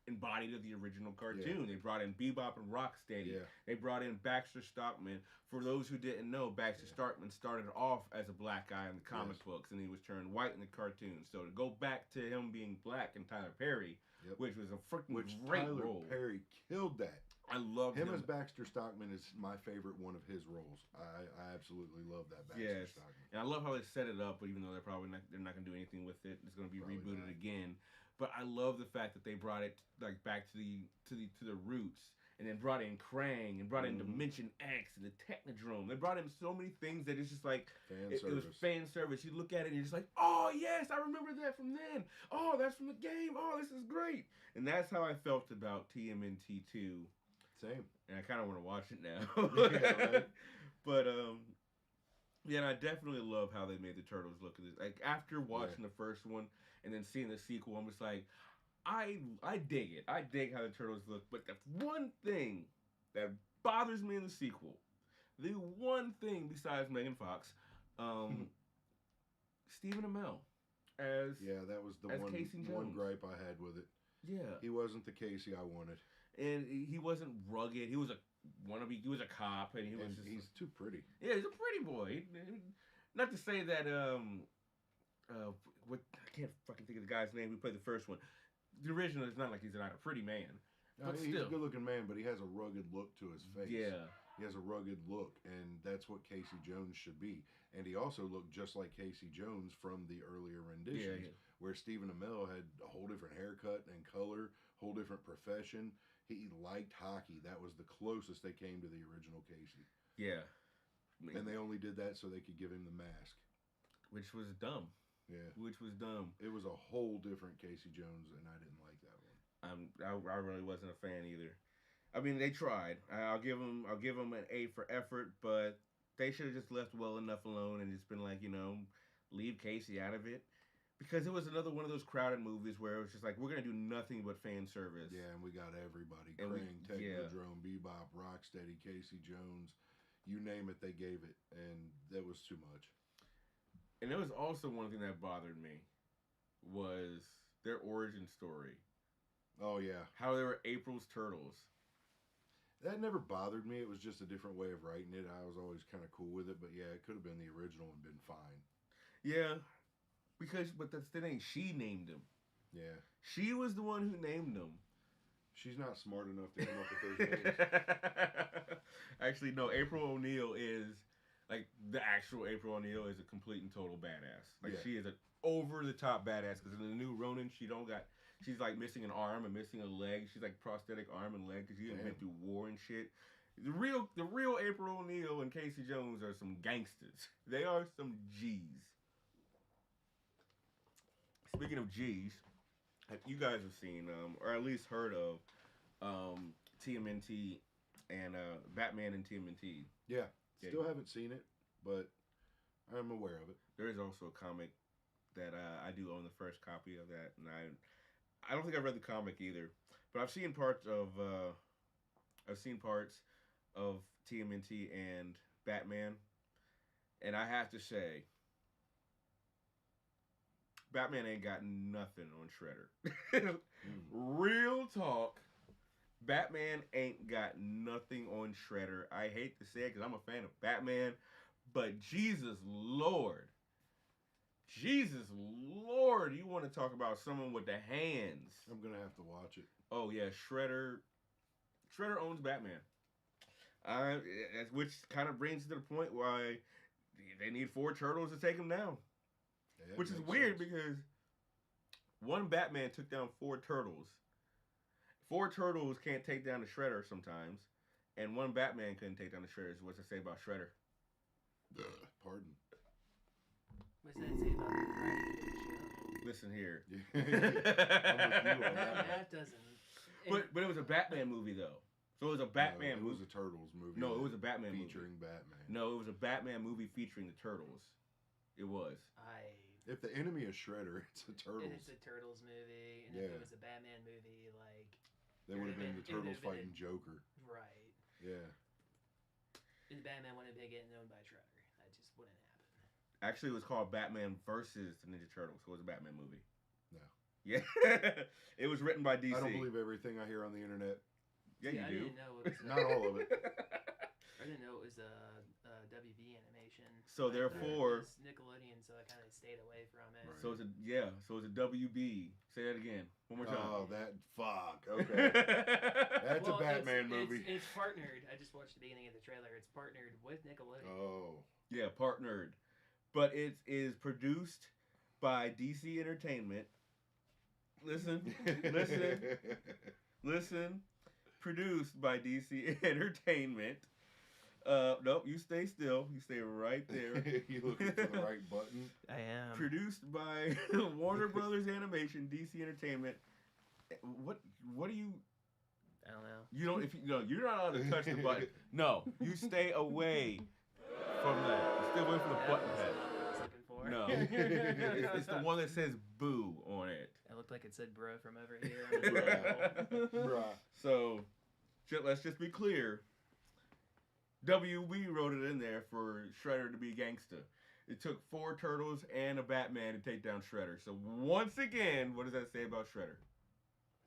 Speaker 1: embodied of the original cartoon.
Speaker 2: Yeah.
Speaker 1: They brought in Bebop and Rocksteady.
Speaker 2: Yeah.
Speaker 1: They brought in Baxter Stockman. For those who didn't know, Baxter Stockman started off as a black guy in the comic books, and he was turned white in the cartoon. So to go back to him being black and Tyler Perry, which was a freaking great
Speaker 2: Tyler
Speaker 1: role.
Speaker 2: Perry killed that.
Speaker 1: I love
Speaker 2: him as Baxter Stockman is my favorite one of his roles. I absolutely love that Baxter Stockman.
Speaker 1: And I love how they set it up, but even though they're not going to do anything with it, it's going to be rebooted again. But I love the fact that they brought it like back to the roots, and then brought in Krang and brought in Dimension X and the Technodrome. They brought in so many things that it's just like it was fan service. You look at it and you're just like, oh yes, I remember that from then. Oh, that's from the game. Oh, this is great. And that's how I felt about TMNT 2.
Speaker 2: Same.
Speaker 1: And I kind of want to watch it now.
Speaker 2: Yeah, right?
Speaker 1: But yeah, and I definitely love how they made the Turtles look at this. Like after watching the first one and then seeing the sequel, I'm just like, I dig it. I dig how the Turtles look. But the one thing that bothers me in the sequel, the one thing besides Megan Fox, Stephen Amell as
Speaker 2: that was the one gripe I had with it.
Speaker 1: Yeah,
Speaker 2: he wasn't the Casey I wanted,
Speaker 1: and he wasn't rugged. He was a wannabe. He was a cop, and
Speaker 2: he's too pretty.
Speaker 1: Yeah, he's a pretty boy. Not to say that what I can't fucking think of the guy's name who played the first one. The original is not like he's not a pretty man.
Speaker 2: No,
Speaker 1: but
Speaker 2: he's
Speaker 1: still.
Speaker 2: a good-looking man, but he has a rugged look to his face.
Speaker 1: Yeah.
Speaker 2: He has a rugged look, and that's what Casey Jones should be. And he also looked just like Casey Jones from the earlier renditions, where Stephen Amell had a whole different haircut and color, whole different profession. He liked hockey. That was the closest they came to the original Casey.
Speaker 1: Yeah.
Speaker 2: And they only did that so they could give him the mask.
Speaker 1: Which was dumb.
Speaker 2: Yeah.
Speaker 1: Which was dumb.
Speaker 2: It was a whole different Casey Jones, and I didn't like that one.
Speaker 1: I really wasn't a fan either. I mean, they tried. I'll give them an A for effort, but they should have just left well enough alone and just been like, leave Casey out of it. Because it was another one of those crowded movies where it was just like, we're going to do nothing but fan service.
Speaker 2: Yeah, and we got everybody. Krang, Technodrome, Bebop, Rocksteady, Casey Jones. You name it, they gave it. And that was too much.
Speaker 1: And there was also one thing that bothered me was their origin story.
Speaker 2: Oh, yeah.
Speaker 1: How they were April's turtles.
Speaker 2: That never bothered me. It was just a different way of writing it. I was always kind of cool with it. But yeah, it could have been the original and been fine.
Speaker 1: Yeah. But that's the thing. She named them.
Speaker 2: Yeah.
Speaker 1: She was the one who named them.
Speaker 2: She's not smart enough to come up with those names.
Speaker 1: Actually, no. April O'Neil is, like, the actual April O'Neil is a complete and total badass. Like, she is an over-the-top badass. Because in the new Ronin, she's like missing an arm and missing a leg. She's like prosthetic arm and leg because she's been through war and shit. The real April O'Neil and Casey Jones are some gangsters. They are some G's. Speaking of G's, you guys have seen or at least heard of TMNT and Batman and TMNT.
Speaker 2: Yeah, still haven't seen it, but I'm aware of it.
Speaker 1: There is also a comic that I do own the first copy of that, and I don't think I've read the comic either, but I've seen parts of TMNT and Batman, and I have to say, Batman ain't got nothing on Shredder. Real talk, Batman ain't got nothing on Shredder. I hate to say it because I'm a fan of Batman, but Jesus Lord, you want to talk about someone with the hands.
Speaker 2: I'm going to have to watch it.
Speaker 1: Oh, yeah, Shredder owns Batman. Which kind of brings to the point why they need 4 turtles to take him down. Yeah, which is weird because one Batman took down 4 turtles. 4 turtles can't take down the Shredder sometimes. and one Batman couldn't take down the Shredders. What's it say about Shredder?
Speaker 2: Pardon.
Speaker 3: What's that say about the writing of the show?
Speaker 1: Listen here.
Speaker 2: I'm with you on that.
Speaker 3: That doesn't.
Speaker 1: But it was a Batman movie though. So it was a Batman
Speaker 2: No, it was
Speaker 1: movie.
Speaker 2: a Turtles movie.
Speaker 1: No, it was a Batman
Speaker 2: featuring
Speaker 1: movie.
Speaker 2: Batman.
Speaker 1: No, it was a Batman movie featuring the Turtles. It was.
Speaker 2: If the enemy is Shredder, it's a Turtles.
Speaker 3: It's a Turtles movie, and if
Speaker 2: Yeah.
Speaker 3: it was a Batman movie, like
Speaker 2: They would have been the
Speaker 3: it would've
Speaker 2: Turtles
Speaker 3: been-
Speaker 2: fighting Joker.
Speaker 3: right,
Speaker 2: Yeah.
Speaker 3: and Batman wouldn't be getting owned by Shredder. That just wouldn't happen.
Speaker 1: Actually, it was called Batman versus the Ninja Turtles. So it was a Batman movie.
Speaker 2: No.
Speaker 1: Yeah. It was written by DC.
Speaker 2: I don't believe everything I hear on the internet.
Speaker 1: Yeah,
Speaker 3: See,
Speaker 1: you
Speaker 3: I
Speaker 1: do.
Speaker 3: didn't know it was
Speaker 2: Not all of it.
Speaker 3: I didn't know it was a WB animation.
Speaker 1: So
Speaker 3: I thought
Speaker 1: therefore-
Speaker 3: it was Nickelodeon, so I kind of stayed away from it.
Speaker 2: Right.
Speaker 1: So it's a WB. Say that again. One more time.
Speaker 2: Oh, that fuck. Okay. That's
Speaker 3: Well,
Speaker 2: a Batman
Speaker 3: it's,
Speaker 2: movie.
Speaker 3: It's partnered. I just watched the beginning of the trailer. It's partnered with Nickelodeon.
Speaker 2: Oh.
Speaker 1: Yeah, partnered. But it is produced by DC Entertainment. Listen. Listen. Produced by DC Entertainment. Nope, you stay still. You stay right there.
Speaker 2: You looking for the right button?
Speaker 3: I am.
Speaker 1: Produced by Warner Brothers Animation, DC Entertainment. What do you?
Speaker 3: I don't know.
Speaker 1: You don't. If you no, you're not allowed to touch the button. No, you stay away from that. You stay away from the button pad. No, it's the one that says "boo" on it.
Speaker 3: It looked like it said "bro" from over here.
Speaker 2: Bruh.
Speaker 1: So, let's just be clear. WB wrote it in there for Shredder to be gangsta. It took 4 turtles and a Batman to take down Shredder. So once again, what does that say about Shredder?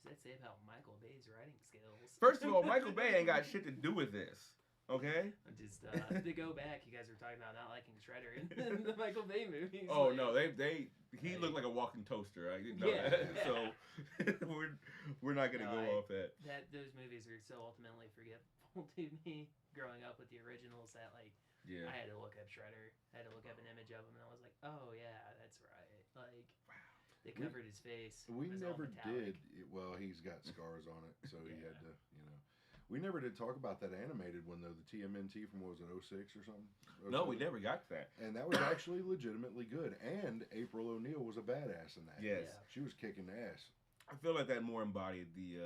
Speaker 3: What does that say about Michael Bay's writing skills?
Speaker 1: First of all, Michael Bay ain't got shit to do with this. Okay?
Speaker 3: Just to go back, you guys were talking about not liking Shredder in the Michael Bay movies.
Speaker 1: Oh
Speaker 3: like,
Speaker 1: no, he looked like a walking toaster. I didn't know
Speaker 3: Yeah.
Speaker 1: that. So we're not gonna
Speaker 3: No,
Speaker 1: go off that.
Speaker 3: those movies are so ultimately forgetful to me. Growing up with the originals, that like
Speaker 1: Yeah.
Speaker 3: I had to look up Shredder. I had to look up an image of him, and I was like, oh yeah, that's right. Like they covered his face.
Speaker 2: We
Speaker 3: It was all
Speaker 2: never
Speaker 3: metallic.
Speaker 2: did. Well, he's got scars on it, so he
Speaker 3: Yeah.
Speaker 2: had to, We never did talk about that animated one, though, the TMNT from, what was it, 06 or something?
Speaker 1: No, we
Speaker 2: 07?
Speaker 1: never got to that.
Speaker 2: And that was actually legitimately good. And April O'Neil was a badass in that.
Speaker 1: Yes.
Speaker 3: Yeah.
Speaker 2: She was kicking ass.
Speaker 1: I feel like that more embodied the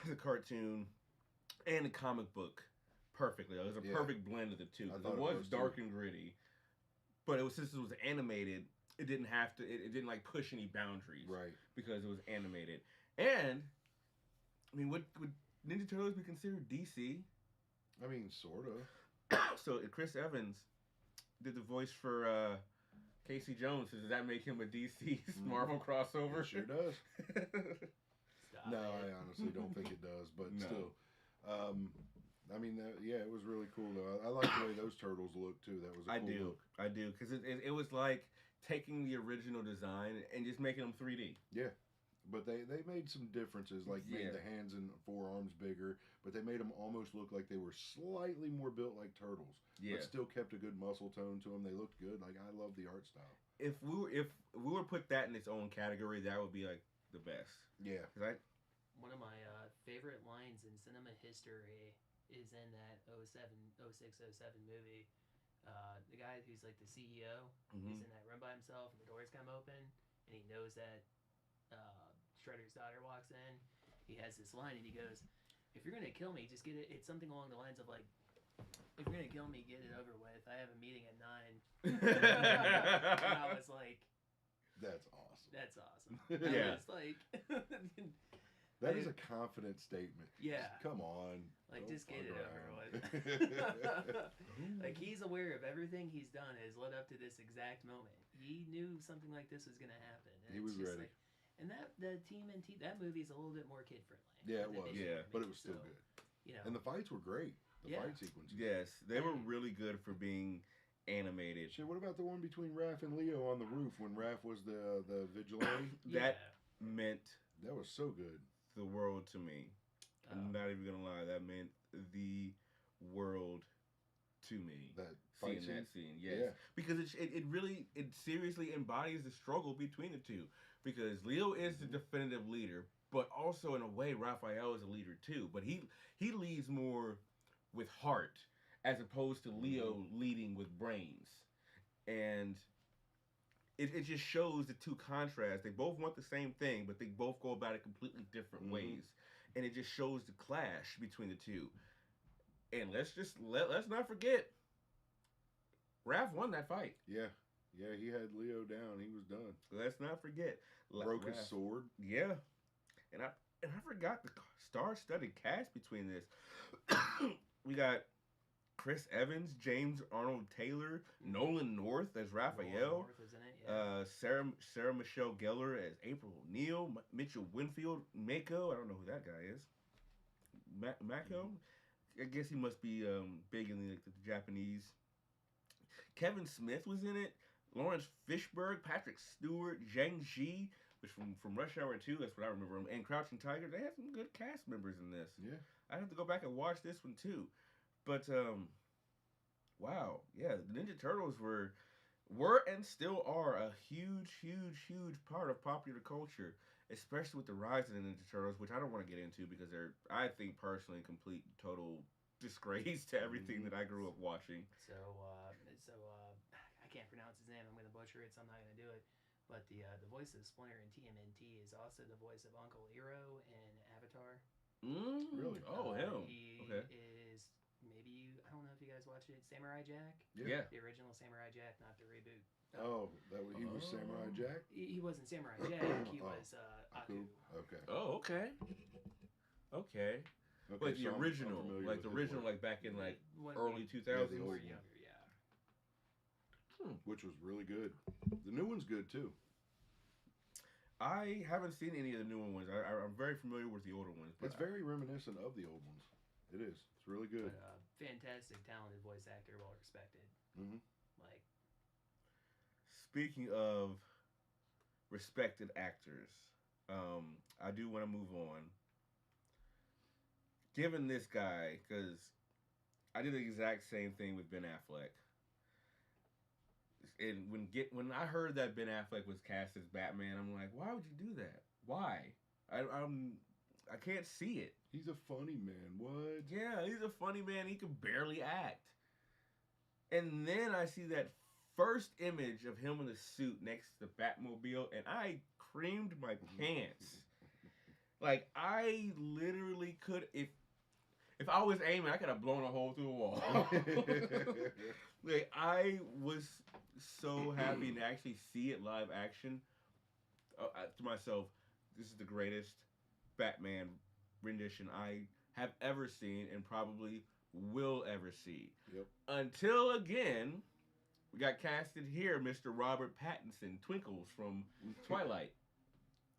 Speaker 1: the cartoon and the comic book perfectly. It was a
Speaker 2: Yeah.
Speaker 1: perfect blend of the two.
Speaker 2: I
Speaker 1: 'Cause
Speaker 2: thought
Speaker 1: it
Speaker 2: it
Speaker 1: was
Speaker 2: was,
Speaker 1: dark
Speaker 2: too.
Speaker 1: and gritty, but since it was animated, it didn't have to. It didn't like push any boundaries,
Speaker 2: Right.
Speaker 1: because it was animated. And I mean, would Ninja Turtles be considered DC?
Speaker 2: I mean, sort of.
Speaker 1: So Chris Evans did the voice for Casey Jones. So does that make him a DC Marvel crossover?
Speaker 2: It sure does.
Speaker 3: Stop
Speaker 2: No,
Speaker 3: it.
Speaker 2: I honestly don't think it does, but
Speaker 1: No.
Speaker 2: still. I mean, yeah, it was really cool, though. I like the way those turtles look, too. That was a cool look.
Speaker 1: I do, because it was like taking the original design and just making them 3D.
Speaker 2: Yeah. But they made some differences, like made
Speaker 1: Yeah.
Speaker 2: the hands and forearms bigger, but they made them almost look like they were slightly more built like turtles.
Speaker 1: Yeah.
Speaker 2: But still kept a good muscle tone to them. They looked good. Like, I love the art style.
Speaker 1: If we were to put that in its own category, that would be like the best.
Speaker 2: Yeah.
Speaker 1: 'Cause
Speaker 3: One of my favorite lines in cinema history is in that 06-07 movie. The guy who's like the CEO is in that room by himself, and the doors come open, and he knows that Shredder's daughter walks in. He has this line, and he goes, "If you're gonna kill me, just get it." It's something along the lines of like, "If you're gonna kill me, get it over with. I have a meeting at 9." And I was like,
Speaker 2: That's awesome.
Speaker 3: "That's awesome."
Speaker 1: Yeah.
Speaker 3: I was like,
Speaker 2: That is a confident statement.
Speaker 3: Yeah.
Speaker 2: Come on.
Speaker 3: Like,
Speaker 2: Don't
Speaker 3: just get
Speaker 2: fuck
Speaker 3: it over
Speaker 2: around.
Speaker 3: with. Like, he's aware of everything he's done has led up to this exact moment. He knew something like this was going to happen. And
Speaker 2: He
Speaker 3: it's
Speaker 2: was
Speaker 3: just
Speaker 2: ready.
Speaker 3: Like, and the TMNT, that movie is a little bit more kid friendly.
Speaker 2: Yeah, it was.
Speaker 1: Yeah.
Speaker 2: But it was still good.
Speaker 3: You know,
Speaker 2: And the fights were great. The
Speaker 3: Yeah.
Speaker 2: fight sequences.
Speaker 1: Yes, they were really good for being animated.
Speaker 2: Shit, what about the one between Raph and Leo on the roof when Raph was the vigilante?
Speaker 1: That meant
Speaker 2: That was so good.
Speaker 1: the world to me. I'm not even gonna lie. That meant the world to me.
Speaker 2: That fight
Speaker 1: Seeing that
Speaker 2: scene?
Speaker 1: scene, yes,
Speaker 2: Yeah.
Speaker 1: because it seriously embodies the struggle between the two. Because Leo is the definitive leader, but also in a way, Raphael is a leader too. But he leads more with heart as opposed to Leo leading with brains, and it just shows the two contrasts. They both want the same thing, but they both go about it completely different ways, and it just shows the clash between the two. And let's not forget, Raph won that fight.
Speaker 2: Yeah. Yeah, he had Leo down. He was done.
Speaker 1: Let's not forget.
Speaker 2: Broke his sword.
Speaker 1: Yeah. And I forgot the star-studded cast between this. We got Chris Evans, James Arnold Taylor, Nolan North as Raphael,
Speaker 3: North was in it, yeah.
Speaker 1: Sarah Michelle Gellar as April O'Neil, Mitchell Winfield, Mako. I don't know who that guy is. Mako. I guess he must be big in the Japanese. Kevin Smith was in it. Lawrence Fishburne, Patrick Stewart, Zhang Ji, which from Rush Hour 2, that's what I remember him, and Crouching Tiger. They had some good cast members in this.
Speaker 2: Yeah.
Speaker 1: I have to go back and watch this one too. But wow, yeah, the Ninja Turtles were and still are a huge part of popular culture, especially with the rise of the Ninja Turtles, which I don't want to get into because they're, I think personally, complete total disgrace to everything that I grew up watching.
Speaker 3: So I can't pronounce his name. I'm going to butcher it, so I'm not going to do it. But the voice of Splinter in TMNT is also the voice of Uncle Iroh in Avatar.
Speaker 2: Really?
Speaker 1: Oh, him.
Speaker 3: He
Speaker 1: okay.
Speaker 3: is maybe, I don't know if you guys watched it, Samurai Jack.
Speaker 1: Yeah.
Speaker 3: The original Samurai Jack, not the reboot.
Speaker 2: Oh, he was Samurai Jack?
Speaker 3: He wasn't Samurai Jack. He was Aku.
Speaker 2: Okay.
Speaker 1: Oh, okay. Okay. Like the original, like the original, like back in like early 2000s.
Speaker 2: Yeah, the old
Speaker 3: younger,
Speaker 2: which was really good. The new one's good too.
Speaker 1: I haven't seen any of the newer ones. I'm very familiar with the older ones. But
Speaker 2: it's very reminiscent of the old ones. It is. It's really good.
Speaker 3: But, fantastic, talented voice actor, well respected. Like,
Speaker 1: speaking of respected actors, I do want to move on. Given this guy, because I did the exact same thing with Ben Affleck. And when I heard that Ben Affleck was cast as Batman, I'm like, why would you do that? Why? I can't see it.
Speaker 2: He's a funny man. What?
Speaker 1: Yeah, he's a funny man. He can barely act. And then I see that first image of him in the suit next to the Batmobile, and I creamed my pants. Like, I literally could, if I was aiming, I could have blown a hole through the wall. Like, I was so happy to actually see it live action. To myself, this is the greatest Batman rendition I have ever seen and probably will ever see.
Speaker 2: Yep.
Speaker 1: Until again, we got casted here, Mr. Robert Pattinson, Twinkles from Twilight,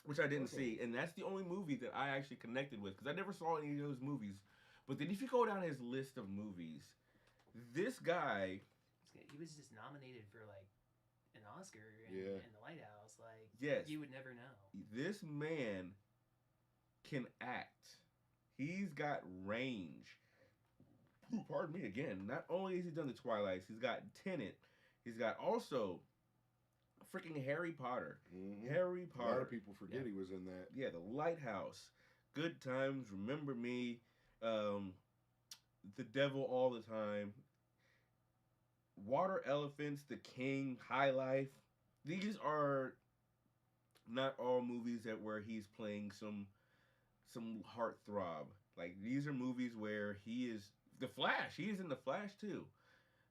Speaker 1: which I didn't see, and that's the only movie that I actually connected with because I never saw any of those movies. But then if you go down his list of movies, this guy,
Speaker 3: he was just nominated for like an Oscar in The Lighthouse. Like,
Speaker 1: yes,
Speaker 3: you would never know.
Speaker 1: This man can act. He's got range. Pardon me again. Not only has he done the Twilights, he's got Tenet. He's got also freaking Harry Potter. Harry Potter.
Speaker 2: A lot of people forget he was in that.
Speaker 1: Yeah, The Lighthouse, Good Times, Remember Me, The Devil All the Time, Water Elephants, The King, High Life. These are not all movies where he's playing some heartthrob. Like, these are movies where he is the Flash. He is in the Flash too.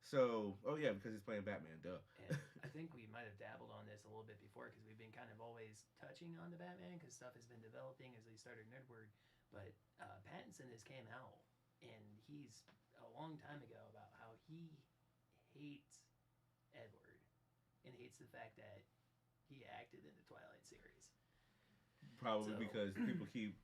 Speaker 1: So, oh yeah, because he's playing Batman, duh.
Speaker 3: And I think we might have dabbled on this a little bit before because we've been kind of always touching on the Batman because stuff has been developing as they started Nerdword. But Pattinson has came out, and he's a long time ago about how he hates Edward and hates the fact that he acted in the Twilight series.
Speaker 1: Probably because people keep,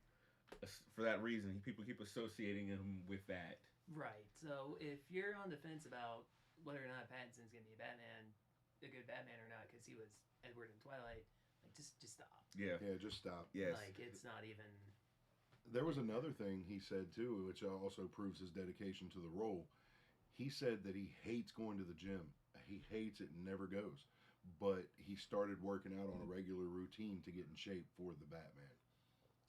Speaker 1: for that reason, people keep associating him with that.
Speaker 3: Right. So if you're on the fence about whether or not Pattinson's going to be a good Batman or not, because he was Edward in Twilight, like just stop.
Speaker 1: Yeah.
Speaker 2: Yeah, just stop.
Speaker 1: Yes.
Speaker 3: Like, it's not even.
Speaker 2: There was another thing he said too, which also proves his dedication to the role. He said that he hates going to the gym. He hates it and never goes. But he started working out on a regular routine to get in shape for the Batman.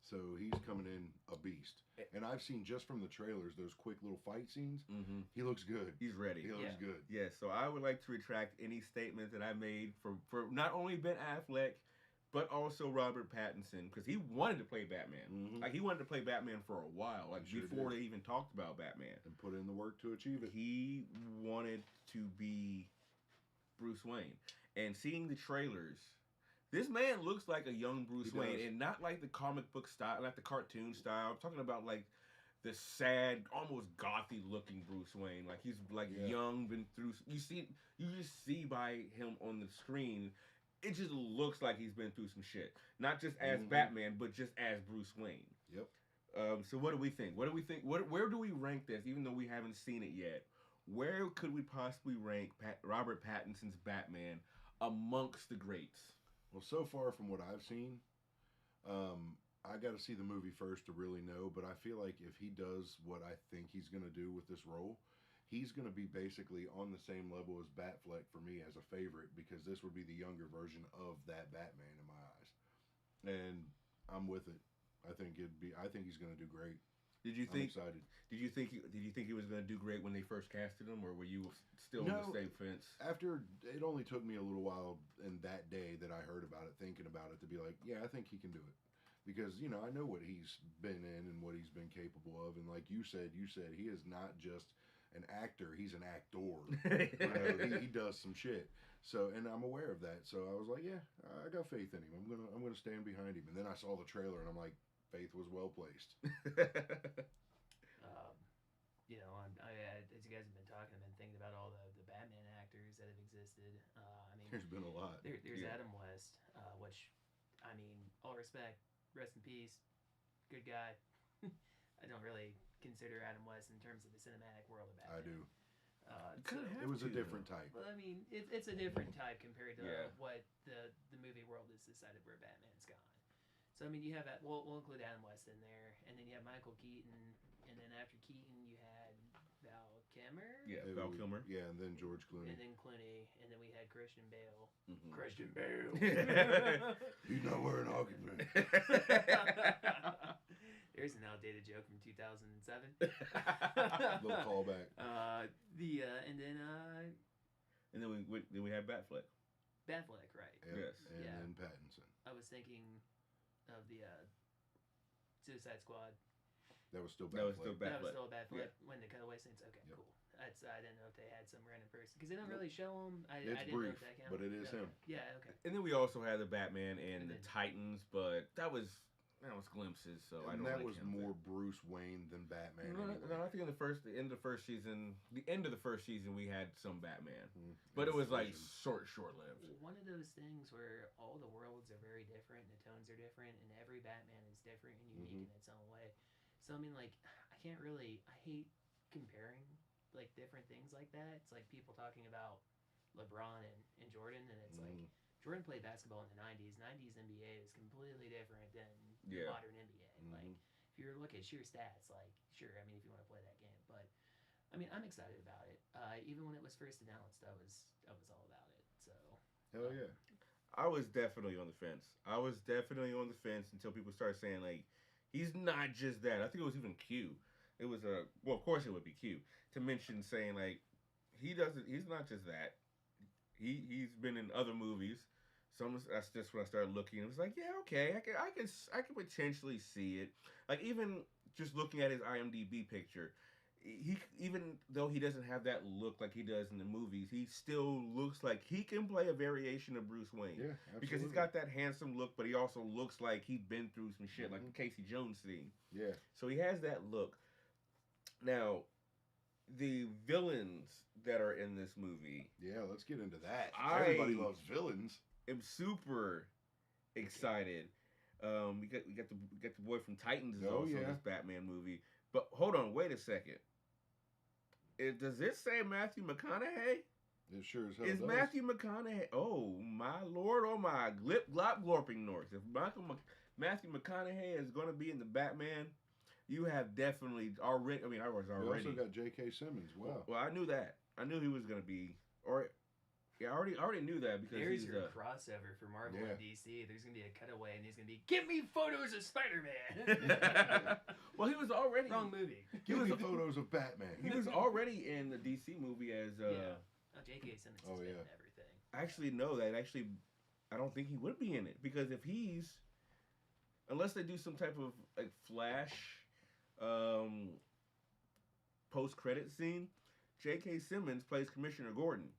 Speaker 2: So he's coming in a beast. And I've seen just from the trailers those quick little fight scenes.
Speaker 1: Mm-hmm.
Speaker 2: He looks good.
Speaker 1: He's ready.
Speaker 2: He looks good.
Speaker 1: Yes, so I would like to retract any statements that I made for not only Ben Affleck, but also Robert Pattinson, because he wanted to play Batman.
Speaker 2: Mm-hmm.
Speaker 1: Like, he wanted to play Batman for a while, like before they even talked about Batman.
Speaker 2: And put in the work to achieve it.
Speaker 1: He wanted to be Bruce Wayne. And seeing the trailers, this man looks like a young Bruce Wayne, and not like the comic book style, like the cartoon style. I'm talking about like the sad, almost gothy looking Bruce Wayne. Like, he's like young, been through. You just see by him on the screen, it just looks like he's been through some shit. Not just as Batman, but just as Bruce Wayne.
Speaker 2: Yep.
Speaker 1: So what do we think? What do we think? Where do we rank this? Even though we haven't seen it yet, where could we possibly rank Robert Pattinson's Batman amongst the greats?
Speaker 2: Well, so far from what I've seen, I got to see the movie first to really know. But I feel like if he does what I think he's going to do with this role, he's going to be basically on the same level as Batfleck for me as a favorite, because this would be the younger version of that Batman in my eyes. And I'm with it. I think he's going to do great. I'm excited.
Speaker 1: Did you think he was going to do great when they first casted him, or were you still on the same fence?
Speaker 2: After, it only took me a little while in that day that I heard about it, thinking about it, to be like, yeah, I think he can do it. Because, I know what he's been in and what he's been capable of. And like you said he is not just an actor, he's an actor. He does some shit. So, and I'm aware of that. So I was like, yeah, I got faith in him. I'm gonna stand behind him. And then I saw the trailer and I'm like, faith was well placed.
Speaker 3: As you guys have been talking, I've been thinking about all the Batman actors that have existed.
Speaker 2: There's been a lot.
Speaker 3: There's Adam West, which, all respect, rest in peace, good guy. I don't really consider Adam West in terms of the cinematic world of Batman.
Speaker 2: I do.
Speaker 3: It
Speaker 2: was a different type.
Speaker 3: Well, it's a different type compared to what the movie world has decided where Batman's gone. So you have that. We'll include Adam West in there, and then you have Michael Keaton, and then after Keaton you had Val Kilmer.
Speaker 1: Yeah, Val Kilmer.
Speaker 2: Yeah, and then George Clooney.
Speaker 3: And then Clooney, and then we had Christian Bale.
Speaker 1: Mm-hmm.
Speaker 3: Christian Bale.
Speaker 2: He's not wearing hockey pants.
Speaker 3: There's an outdated joke from 2007.
Speaker 2: Little callback.
Speaker 3: And then
Speaker 1: we had Batfleck.
Speaker 3: Batfleck, right?
Speaker 1: Yes.
Speaker 2: And then Pattinson.
Speaker 3: I was thinking of the Suicide Squad.
Speaker 2: That was still Batfleck.
Speaker 3: That was still Batfleck when the cutaway scenes. Okay, cool. I didn't know if they had some random person, because they don't really show him. I didn't
Speaker 2: brief,
Speaker 3: know if that counted.
Speaker 2: but it is him.
Speaker 3: Yeah, okay.
Speaker 1: And then we also had the Batman and the Titans, but that was glimpses. So I don't.
Speaker 2: That
Speaker 1: really
Speaker 2: was more Bruce Wayne than Batman.
Speaker 1: No, I think in the end of the first season, we had some Batman, but it was like short lived.
Speaker 3: One of those things where all the worlds are very different, and the tones are different, and every Batman is different and unique in its own way. So I hate comparing different things like that. It's like people talking about LeBron and Jordan, and it's like Jordan played basketball in the 90s. 90s NBA is completely different than modern NBA. If you look at sheer stats, sure, if you want to play that game, but I'm excited about it. Even when it was first announced, I was all about it. So
Speaker 2: hell yeah.
Speaker 1: I was definitely on the fence. Until people started saying he's not just that. I think it was even Q. It was of course it would be Q to mention saying he's not just that. He's been in other movies. So that's just when I started looking. It was like, yeah, okay, I could potentially see it. Even just looking at his IMDb picture, he, even though he doesn't have that look like he does in the movies, he still looks like he can play a variation of Bruce Wayne.
Speaker 2: Yeah, absolutely.
Speaker 1: Because he's got that handsome look, but he also looks like he's been through some shit, like the Casey Jones scene.
Speaker 2: Yeah.
Speaker 1: So he has that look. Now, the villains that are in this movie.
Speaker 2: Yeah, let's get into that. Everybody loves villains.
Speaker 1: I'm super excited. We got the boy from Titans is also in this Batman movie. But hold on, wait a second. Does this say Matthew McConaughey?
Speaker 2: It sure as hell
Speaker 1: does. Matthew McConaughey? Oh my lord! Oh my glip glop glorping north! If Matthew McConaughey is going to be in the Batman, you have definitely already. I was already.
Speaker 2: We also got J.K. Simmons. Wow.
Speaker 1: Well, I knew that. I knew he was going to be. I already knew that because
Speaker 3: There's
Speaker 1: he's
Speaker 3: your crossover for Marvel
Speaker 2: Yeah.
Speaker 3: and DC. There's gonna be a cutaway, and he's gonna be, "Give me photos of Spider-Man."
Speaker 1: well, he was already
Speaker 3: Wrong movie.
Speaker 2: Give
Speaker 1: was
Speaker 2: me
Speaker 1: a-
Speaker 2: photos of Batman.
Speaker 1: he was already in the DC movie as
Speaker 3: Yeah. Oh, J.K. Simmons has been in everything.
Speaker 1: actually no, that actually I don't think he would be in it because if he's unless they do some type of like flash post credit scene, J.K. Simmons plays Commissioner Gordon.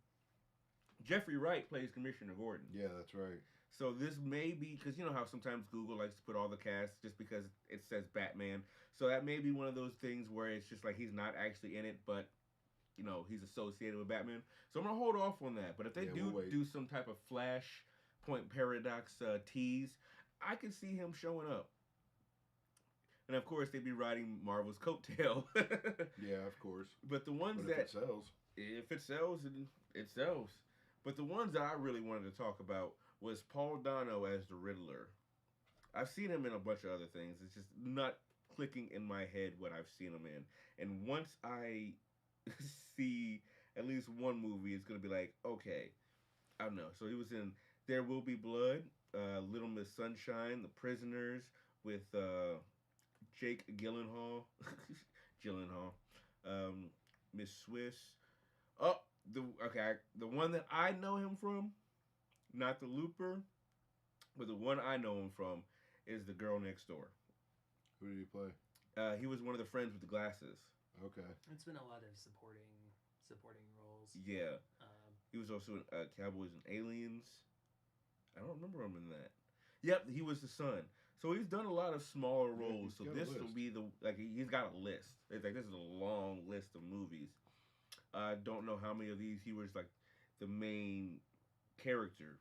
Speaker 1: Jeffrey Wright plays Commissioner Gordon.
Speaker 2: Yeah, that's right.
Speaker 1: So this may be because you know how sometimes Google likes to put all the cast just because it says Batman. So that may be one of those things where it's just like he's not actually in it, but you know he's associated with Batman. So I'm gonna hold off on that. But if they
Speaker 2: Yeah, we'll wait.
Speaker 1: do some type of Flashpoint Paradox tease, I could see him showing up. And of course they'd be riding Marvel's coattail.
Speaker 2: Yeah, of course.
Speaker 1: But the ones
Speaker 2: But
Speaker 1: that
Speaker 2: if it sells,
Speaker 1: if it sells, it sells. But the ones that I really wanted to talk about was Paul Dano as the Riddler. I've seen him in a bunch of other things. It's just not clicking in my head what I've seen him in. And once I see at least one movie, it's going to be like, okay, I don't know. So he was in There Will Be Blood, Little Miss Sunshine, The Prisoners with Jake Gyllenhaal, Miss Swiss. Oh, the one that I know him from, not the Looper, but the one I know him from is The Girl Next Door.
Speaker 2: who did he play?
Speaker 1: He was one of the friends with the glasses.
Speaker 2: Okay.
Speaker 3: It's been a lot of supporting roles.
Speaker 1: Yeah.
Speaker 3: Um,
Speaker 1: He was also in Cowboys and Aliens. I don't remember him in that. Yep, he was the son. So he's done a lot of smaller
Speaker 2: Yeah,
Speaker 1: roles.
Speaker 2: he's
Speaker 1: So
Speaker 2: got a
Speaker 1: this will
Speaker 2: list.
Speaker 1: be he's got a list. It's like this is a long list of movies. I don't know how many of these he was like the main character.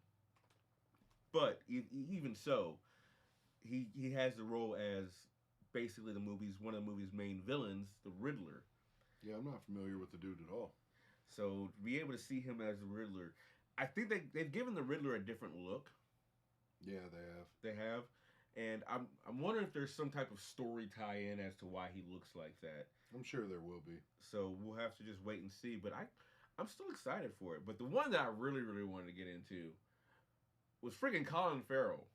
Speaker 1: But even so, he has the role as basically one of the movie's main villains, the Riddler.
Speaker 2: Yeah, I'm not familiar with the dude at all.
Speaker 1: So to be able to see him as the Riddler, I think they've given the Riddler a different look.
Speaker 2: Yeah, they have.
Speaker 1: They have, and I'm wondering if there's some type of story tie-in as to why he looks like that.
Speaker 2: I'm sure there will be.
Speaker 1: So we'll have to just wait and see. But I'm still excited for it. But the one that I really wanted to get into was freaking Colin Farrell.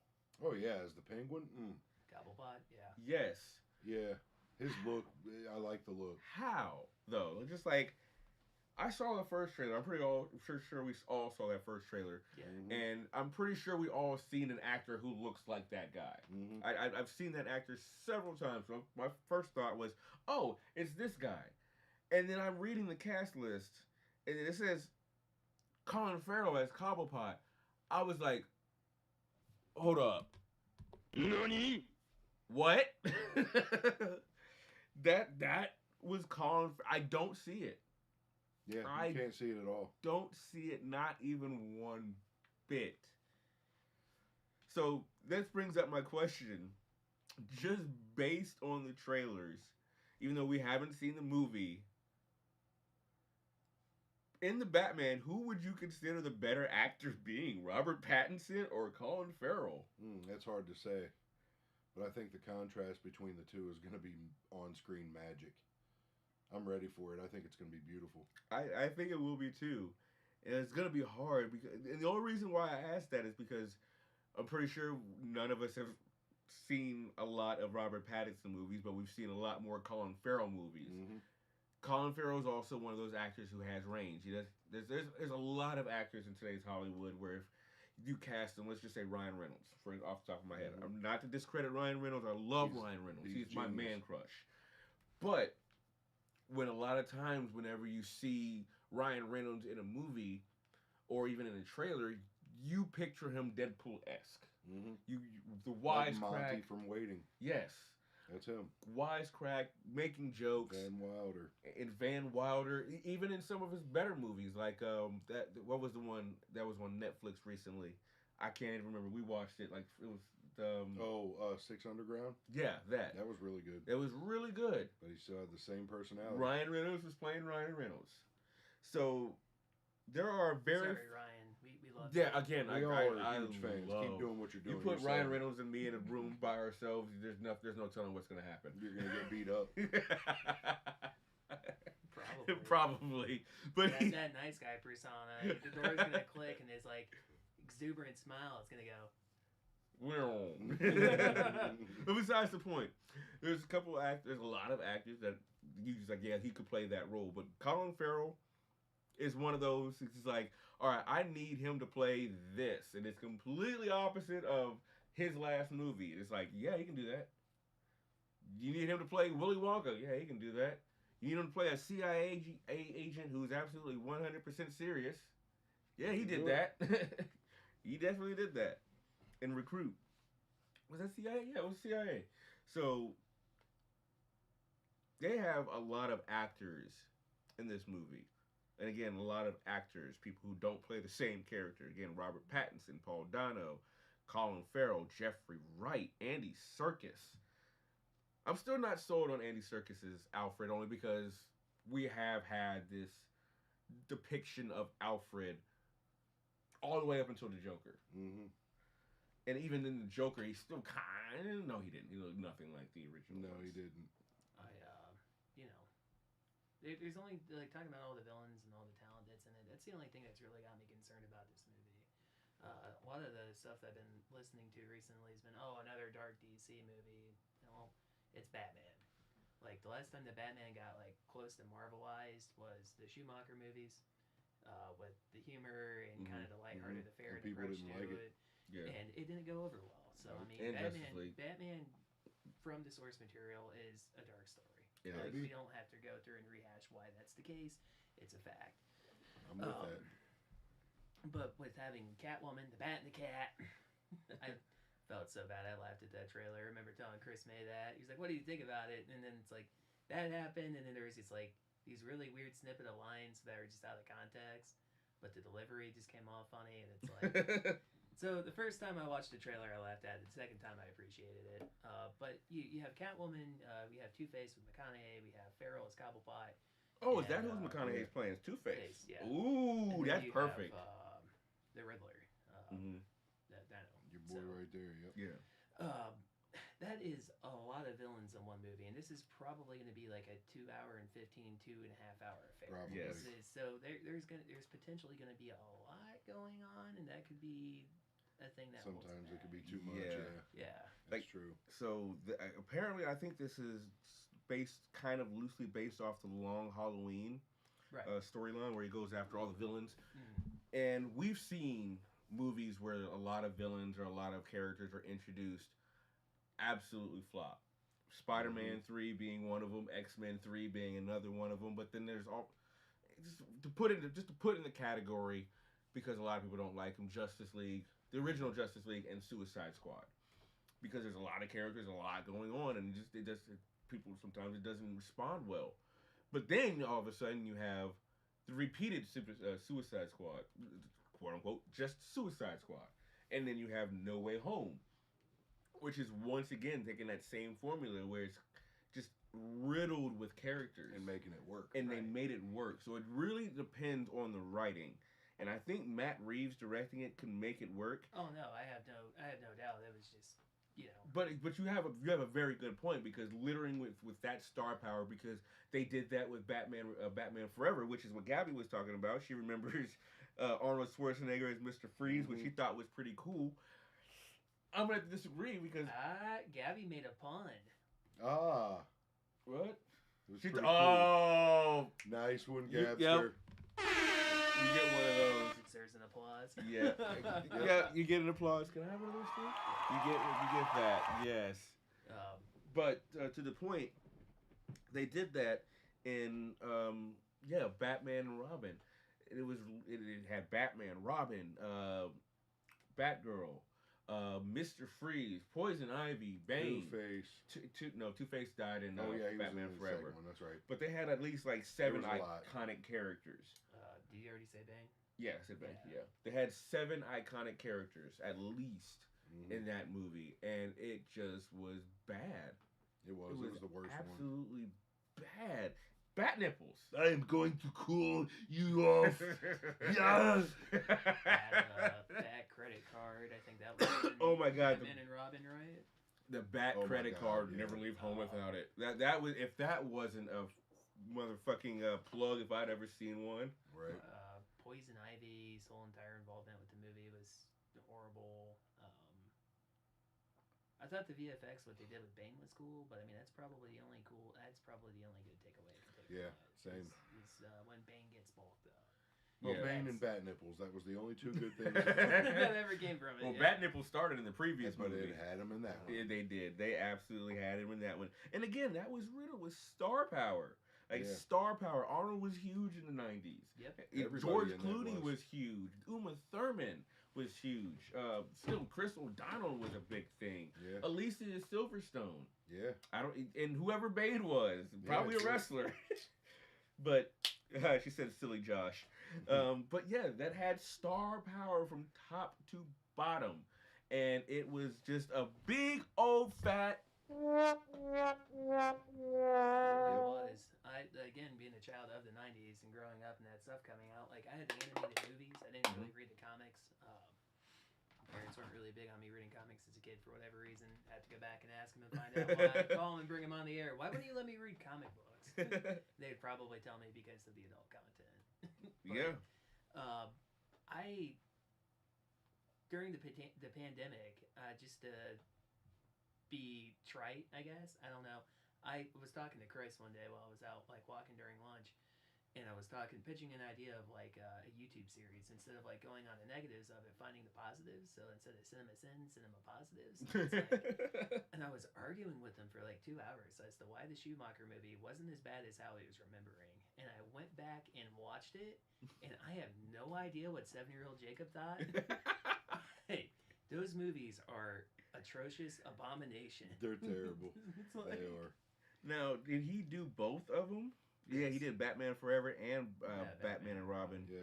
Speaker 2: Oh yeah, as the Penguin.
Speaker 3: Cobblepot, yeah.
Speaker 1: Yes.
Speaker 2: Yeah, his look. I like the look.
Speaker 1: How though? Just like I saw the first trailer. I'm sure we all saw that first trailer.
Speaker 3: Yeah.
Speaker 2: Mhm.
Speaker 1: And I'm pretty sure we all seen an actor who looks like that guy.
Speaker 2: Mhm.
Speaker 1: I've seen that actor several times. So my first thought was, oh, it's this guy. And then I'm reading the cast list, and it says Colin Farrell as Cobblepot. I was like, hold up.
Speaker 4: NANI?
Speaker 1: What? that was Colin. I don't see it.
Speaker 2: Yeah,
Speaker 1: I-
Speaker 2: you can't see it at all.
Speaker 1: Don't see it, not even one bit. So this brings up my question. Just based on the trailers, even though we haven't seen the movie, in the Batman, who would you consider the better actor being? Robert Pattinson or Colin Farrell?
Speaker 2: That's hard to say, but I think the contrast between the two is going to be on-screen magic. I'm ready for it. I think it's going to be beautiful.
Speaker 1: I think it will be too. And it's going to be hard. And the only reason why I asked that is because I'm pretty sure none of us have seen a lot of Robert Pattinson movies, but we've seen a lot more Colin Farrell movies.
Speaker 2: Mm-hmm.
Speaker 1: Colin Farrell is also one of those actors who has range. There's a lot of actors in today's Hollywood where if you cast them, let's just say Ryan Reynolds, off the top of my head. I'm not to discredit Ryan Reynolds. I love Ryan Reynolds. He's my
Speaker 2: genius.
Speaker 1: man crush. But when a lot of times, whenever you see Ryan Reynolds in a movie or even in a trailer, you picture him Deadpool-esque.
Speaker 2: Mm-hmm.
Speaker 1: The
Speaker 2: Like
Speaker 1: wisecrack.
Speaker 2: Monty from Waiting.
Speaker 1: Yes.
Speaker 2: That's him.
Speaker 1: Wisecrack, making jokes.
Speaker 2: Van Wilder.
Speaker 1: And Van Wilder, even in some of his better movies, like what was the one that was on Netflix recently? I can't even remember. We watched it like it was
Speaker 2: Six Underground.
Speaker 1: yeah, that
Speaker 2: That was really good.
Speaker 1: it was really good.
Speaker 2: But he still had the same personality.
Speaker 1: Ryan Reynolds was playing Ryan Reynolds, so there are very
Speaker 3: Sorry, Ryan. We love
Speaker 1: yeah.
Speaker 3: you.
Speaker 1: Again,
Speaker 2: We all
Speaker 1: I
Speaker 2: are huge fans.
Speaker 1: love-
Speaker 2: Keep doing what you're
Speaker 1: You
Speaker 2: doing.
Speaker 1: put
Speaker 2: You're
Speaker 1: Ryan
Speaker 2: solid.
Speaker 1: Reynolds and me in a room by ourselves. There's no telling what's gonna happen.
Speaker 2: You're gonna get beat up.
Speaker 1: Probably. But
Speaker 3: that nice guy persona, the door's gonna click and his like exuberant smile is gonna go.
Speaker 1: But besides the point, there's a lot of actors that you just like, yeah, he could play that role. But Colin Farrell is one of those. It's just like, all right, I need him to play this, and it's completely opposite of his last movie. It's like, yeah, he can do that. You need him to play Willy Wonka. Yeah, he can do that. You need him to play a CIA agent who's absolutely 100% serious. Yeah, he did that. He definitely did that. And Recruit. Was that CIA? Yeah, it was CIA. So, they have a lot of actors in this movie. And again, a lot of actors, people who don't play the same character. Again, Robert Pattinson, Paul Dono, Colin Farrell, Jeffrey Wright, Andy Serkis. I'm still not sold on Andy Serkis's Alfred, only because we have had this depiction of Alfred all the way up until the Joker.
Speaker 2: Mm-hmm.
Speaker 1: And even in the Joker, he still no, he didn't. He looked nothing like the original.
Speaker 2: No,
Speaker 1: ones.
Speaker 2: he didn't.
Speaker 3: There's only like talking about all the villains and all the talent that's in it. That's the only thing that's really got me concerned about this movie. A lot of the stuff I've been listening to recently has been, another dark DC movie. Well, it's Batman. Like the last time the Batman got like close to Marvelized was the Schumacher movies, with the humor and kind of the lighthearted affair and approach to it.
Speaker 1: Yeah.
Speaker 3: And it didn't go over well. So I mean, Batman from the source material is a dark story.
Speaker 1: Yeah,
Speaker 3: like, we don't have to go through and rehash why that's the case. It's a fact.
Speaker 2: I'm with that.
Speaker 3: But with having Catwoman, the Bat and the Cat, I felt so bad. I laughed at that trailer. I remember telling Chris May that. He was like, "What do you think about it?" And then it's like, that happened, and then there was just like these really weird snippet of lines that were just out of context, but the delivery just came off funny, and it's like. So the first time I watched the trailer, I laughed at it. The second time, I appreciated it. But you have Catwoman, we have Two-Face with Mcconaughey, we have Farrell as Cobblepot.
Speaker 1: Oh, is that who Mcconaughey's playing? Two-Face?
Speaker 3: Yeah.
Speaker 1: Ooh, that's perfect.
Speaker 3: Have, the Riddler. Dono.
Speaker 2: Your boy right there, yep.
Speaker 1: Yeah.
Speaker 3: That is a lot of villains in one movie, and this is probably going to be like a 2 hour and 2.5 hour affair.
Speaker 2: Probably.
Speaker 1: Yes.
Speaker 3: So there's potentially going to be a lot going on, and that could be a thing that
Speaker 2: sometimes it could be too much.
Speaker 3: Yeah.
Speaker 2: That's true.
Speaker 1: So apparently, I think this is kind of loosely based off the Long Halloween storyline, where he goes after all the villains. And we've seen movies where a lot of villains or a lot of characters are introduced absolutely flop. Spider-Man 3 being one of them, X-Men 3 being another one of them. But then there's all just to put in the category, because a lot of people don't like them, Justice League, the original Justice League, and Suicide Squad, because there's a lot of characters, a lot going on, and people sometimes it doesn't respond well. But then all of a sudden you have the repeated Suicide Squad, quote unquote, just Suicide Squad, and then you have No Way Home, which is once again taking that same formula where it's just riddled with characters
Speaker 2: and making it work.
Speaker 1: And they made it work. So it really depends on the writing. And I think Matt Reeves directing it can make it work.
Speaker 3: Oh no, I have no doubt. It was just,
Speaker 1: But you have a very good point, because littering with that star power, because they did that with Batman Forever, which is what Gabby was talking about. She remembers Arnold Schwarzenegger as Mr. Freeze, which she thought was pretty cool. I'm gonna have to disagree, because
Speaker 3: Gabby made a pun.
Speaker 1: What?
Speaker 2: Cool. Nice one, Gabster.
Speaker 1: Yep. You get one of those.
Speaker 3: Deserves an applause.
Speaker 1: Yeah. You get an applause. Can I have one of those too? You get that. Yes. But to the point, they did that in Batman and Robin. It had Batman, Robin, Batgirl, Mr. Freeze, Poison Ivy, Bane.
Speaker 2: Two-Face.
Speaker 1: Two-Face died in Batman
Speaker 2: in
Speaker 1: Forever.
Speaker 2: One, that's right.
Speaker 1: But they had at least like 7 iconic characters.
Speaker 3: Did you already say Bane?
Speaker 1: Yeah, I said Bane. Yeah. They had 7 iconic characters at least in that movie, and it just was bad.
Speaker 2: It was the worst
Speaker 1: absolutely bad. Bat nipples.
Speaker 2: I am going to cool you off. Yes.
Speaker 3: Bat credit card. I think that was.
Speaker 1: Oh my God.
Speaker 3: Batman and Robin, right?
Speaker 1: The Bat credit card. Never leave home without it. That was, if that wasn't a motherfucking plug if I'd ever seen one.
Speaker 2: Right.
Speaker 3: Poison Ivy's whole entire involvement with the movie was horrible. I thought the VFX, what they did with Bane was cool, but I mean that's probably the only good takeaway I can take.
Speaker 2: Yeah,
Speaker 3: from it,
Speaker 2: same.
Speaker 3: Is when Bane gets bulked up.
Speaker 2: Well,
Speaker 1: Yeah.
Speaker 2: Bane and Bat Nipples. That was the only two good things.
Speaker 3: that ever came from it.
Speaker 1: Well,
Speaker 3: yeah.
Speaker 1: Bat Nipple started in the previous
Speaker 2: But
Speaker 1: movie.
Speaker 2: it had him in that one.
Speaker 1: Yeah, they did. They absolutely had him in that one. And again, that was riddled with star power. Like
Speaker 2: Yeah.
Speaker 1: star power. Arnold was huge in the 90s.
Speaker 3: Yep.
Speaker 2: Everybody
Speaker 1: George
Speaker 2: in that
Speaker 1: Clooney
Speaker 2: was.
Speaker 1: was huge. Uma Thurman was huge. Still, Chris O'Donnell was a big thing.
Speaker 2: Yeah.
Speaker 1: Alicia Silverstone.
Speaker 2: Yeah.
Speaker 1: And whoever Bane was, probably a
Speaker 2: sure.
Speaker 1: wrestler. But she said silly Josh. But yeah, that had star power from top to bottom. And it was just a big old fat.
Speaker 3: It was. Again, being a child of the 90s and growing up and that stuff coming out, like I had the animated movies. I didn't really read the comics. Parents weren't really big on me reading comics as a kid for whatever reason. I had to go back and ask them and find out why. Call them and bring them on the air. Why wouldn't you let me read comic books? They'd probably tell me because of the adult content.
Speaker 1: Yeah.
Speaker 3: I during the pandemic, just to be trite, I guess. I don't know. I was talking to Chris one day while I was out, like walking during lunch, and I was pitching an idea of like a YouTube series instead of like going on the negatives of it, finding the positives. So instead of cinema positives. It's like, and I was arguing with him for like 2 hours as to why the Schumacher movie wasn't as bad as how he was remembering. And I went back and watched it, and I have no idea what 7-year-old Jacob thought. Hey, those movies are atrocious abomination.
Speaker 2: They're terrible.
Speaker 3: It's like,
Speaker 2: They are.
Speaker 1: Now, did he do both of them? Yeah, he did Batman Forever and Batman and Robin.
Speaker 2: Yeah.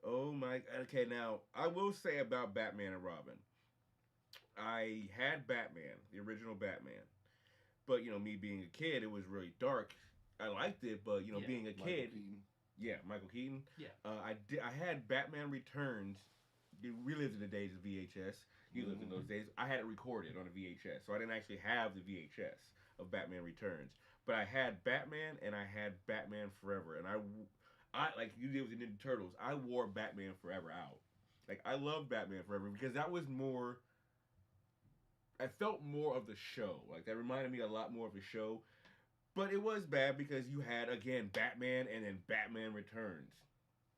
Speaker 1: Oh my. Okay, now I will say about Batman and Robin. I had Batman, the original Batman, but me being a kid, it was really dark. I liked it, but
Speaker 3: Yeah.
Speaker 1: being a
Speaker 2: Michael
Speaker 1: kid,
Speaker 2: Keaton.
Speaker 1: yeah, Michael Keaton.
Speaker 3: Yeah.
Speaker 1: I had Batman Returns. We lived in the days of VHS. You lived in those days. I had it recorded on a VHS, so I didn't actually have the VHS of Batman Returns. But I had Batman and I had Batman Forever, and I like you did with the Ninja Turtles. I wore Batman Forever out. Like I love Batman Forever because that was more. I felt more of the show. Like that reminded me a lot more of the show. But it was bad because you had again Batman and then Batman Returns.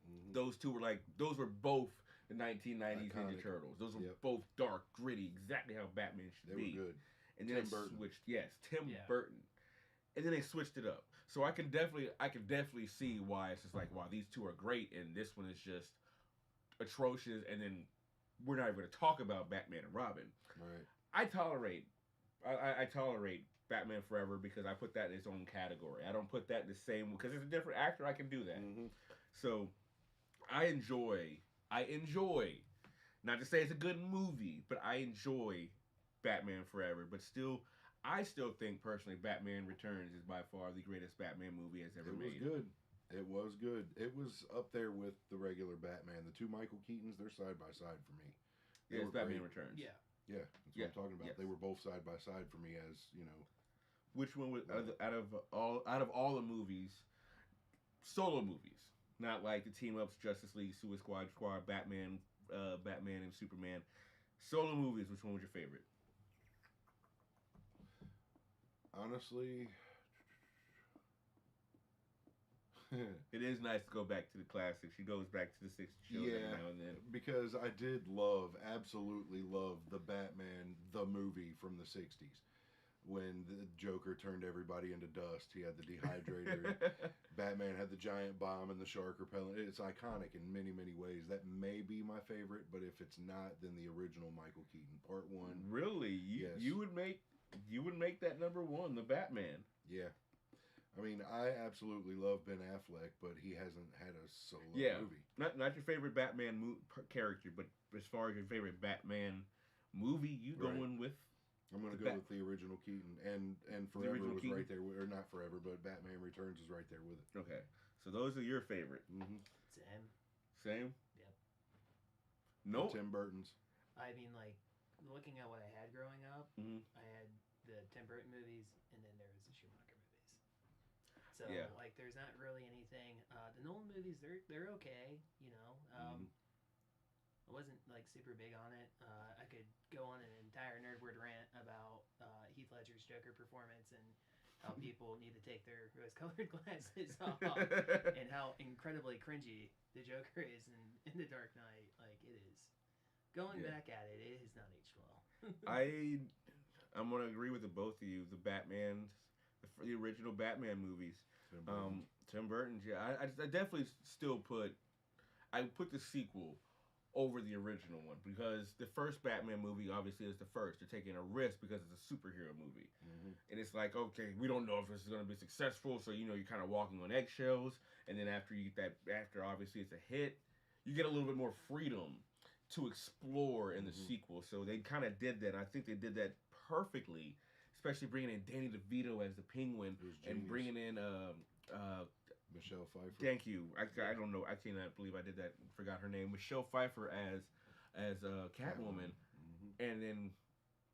Speaker 2: Mhm.
Speaker 1: Those two were both the 1990s Ninja
Speaker 2: Iconic.
Speaker 1: Turtles. Those were
Speaker 2: Yep.
Speaker 1: both dark, gritty, exactly how Batman should
Speaker 2: They
Speaker 1: be.
Speaker 2: were good.
Speaker 1: And then
Speaker 2: Tim
Speaker 1: they
Speaker 2: Burton.
Speaker 1: switched. Yes, Tim
Speaker 3: Yeah.
Speaker 1: Burton. And then they switched it up. So I can definitely see why it's just like, wow, these two are great, and this one is just atrocious. And then we're not even going to talk about Batman and Robin.
Speaker 2: Right.
Speaker 1: I tolerate Batman Forever because I put that in its own category. I don't put that in the same because it's a different actor. I can do that.
Speaker 2: Mm-hmm.
Speaker 1: So I enjoy. Not to say it's a good movie, but I enjoy Batman Forever. But I still think personally, Batman Returns is by far the greatest Batman movie has ever
Speaker 2: It was
Speaker 1: made.
Speaker 2: good. It was good. It was up there with the regular Batman. The two Michael Keatons, they're side by side for me. They
Speaker 1: Yeah, it's
Speaker 2: were
Speaker 1: Batman
Speaker 2: great.
Speaker 1: Returns.
Speaker 3: Yeah.
Speaker 2: Yeah, that's what
Speaker 1: Yeah,
Speaker 2: I'm talking about.
Speaker 1: yes.
Speaker 2: They were both side by side for me as
Speaker 1: Which one was out of all the movies, solo movies, not like the team ups, Justice League, Suicide Squad, Batman, and Superman. Solo movies. Which one was your favorite?
Speaker 2: honestly.
Speaker 1: It is nice to go back to the classics. She goes back to the 60s shows every
Speaker 2: Yeah,
Speaker 1: now and then.
Speaker 2: because I did absolutely love the Batman, the movie from the 60s. When the Joker turned everybody into dust. He had the dehydrator. Batman had the giant bomb and the shark repellent. It's iconic in many, many ways. That may be my favorite, but if it's not, then the original Michael Keaton, Part 1.
Speaker 1: Really?
Speaker 2: Yes.
Speaker 1: You would make that number one, the Batman.
Speaker 2: Yeah. I mean, I absolutely love Ben Affleck, but he hasn't had a solo movie.
Speaker 1: Not your favorite Batman character, but as far as your favorite Batman movie, you
Speaker 2: Right.
Speaker 1: going with?
Speaker 2: I'm going to go with the original Keaton, and Forever
Speaker 1: original
Speaker 2: was
Speaker 1: Keaton?
Speaker 2: right there, or not Forever, but Batman Returns is right there with it.
Speaker 1: Okay, so those are your favorite.
Speaker 2: Mm-hmm.
Speaker 1: Same.
Speaker 3: Yep.
Speaker 1: Nope.
Speaker 2: Tim Burton's.
Speaker 3: I mean, like, looking at what I had growing up,
Speaker 1: Mhm.
Speaker 3: I had the Tim Burton movies, and then there was the Schumacher movies. So
Speaker 1: Yeah.
Speaker 3: like, there's not really anything. The Nolan movies, they're okay. You know, I wasn't like super big on it. I could go on an entire nerd word rant about Heath Ledger's Joker performance and how people need to take their rose-colored glasses off, and how incredibly cringy the Joker is in The Dark Knight. Like, it is. Going back at it, it has not aged well.
Speaker 1: I'm gonna agree with the both of you. The the original Batman movies. Tim Burton's. Yeah, I definitely still put the sequel over the original one because the first Batman movie obviously is the first. They're taking a risk because it's a superhero movie, and it's like, okay, we don't know if this is gonna be successful, so you're kind of walking on eggshells. And then after obviously it's a hit, you get a little bit more freedom to explore in the sequel. So they kind of did that. I think they did that perfectly, especially bringing in Danny DeVito as the Penguin and bringing in
Speaker 2: Michelle Pfeiffer.
Speaker 1: Thank you. I don't know. I cannot believe I did that. Forgot her name. Michelle Pfeiffer as Catwoman, and then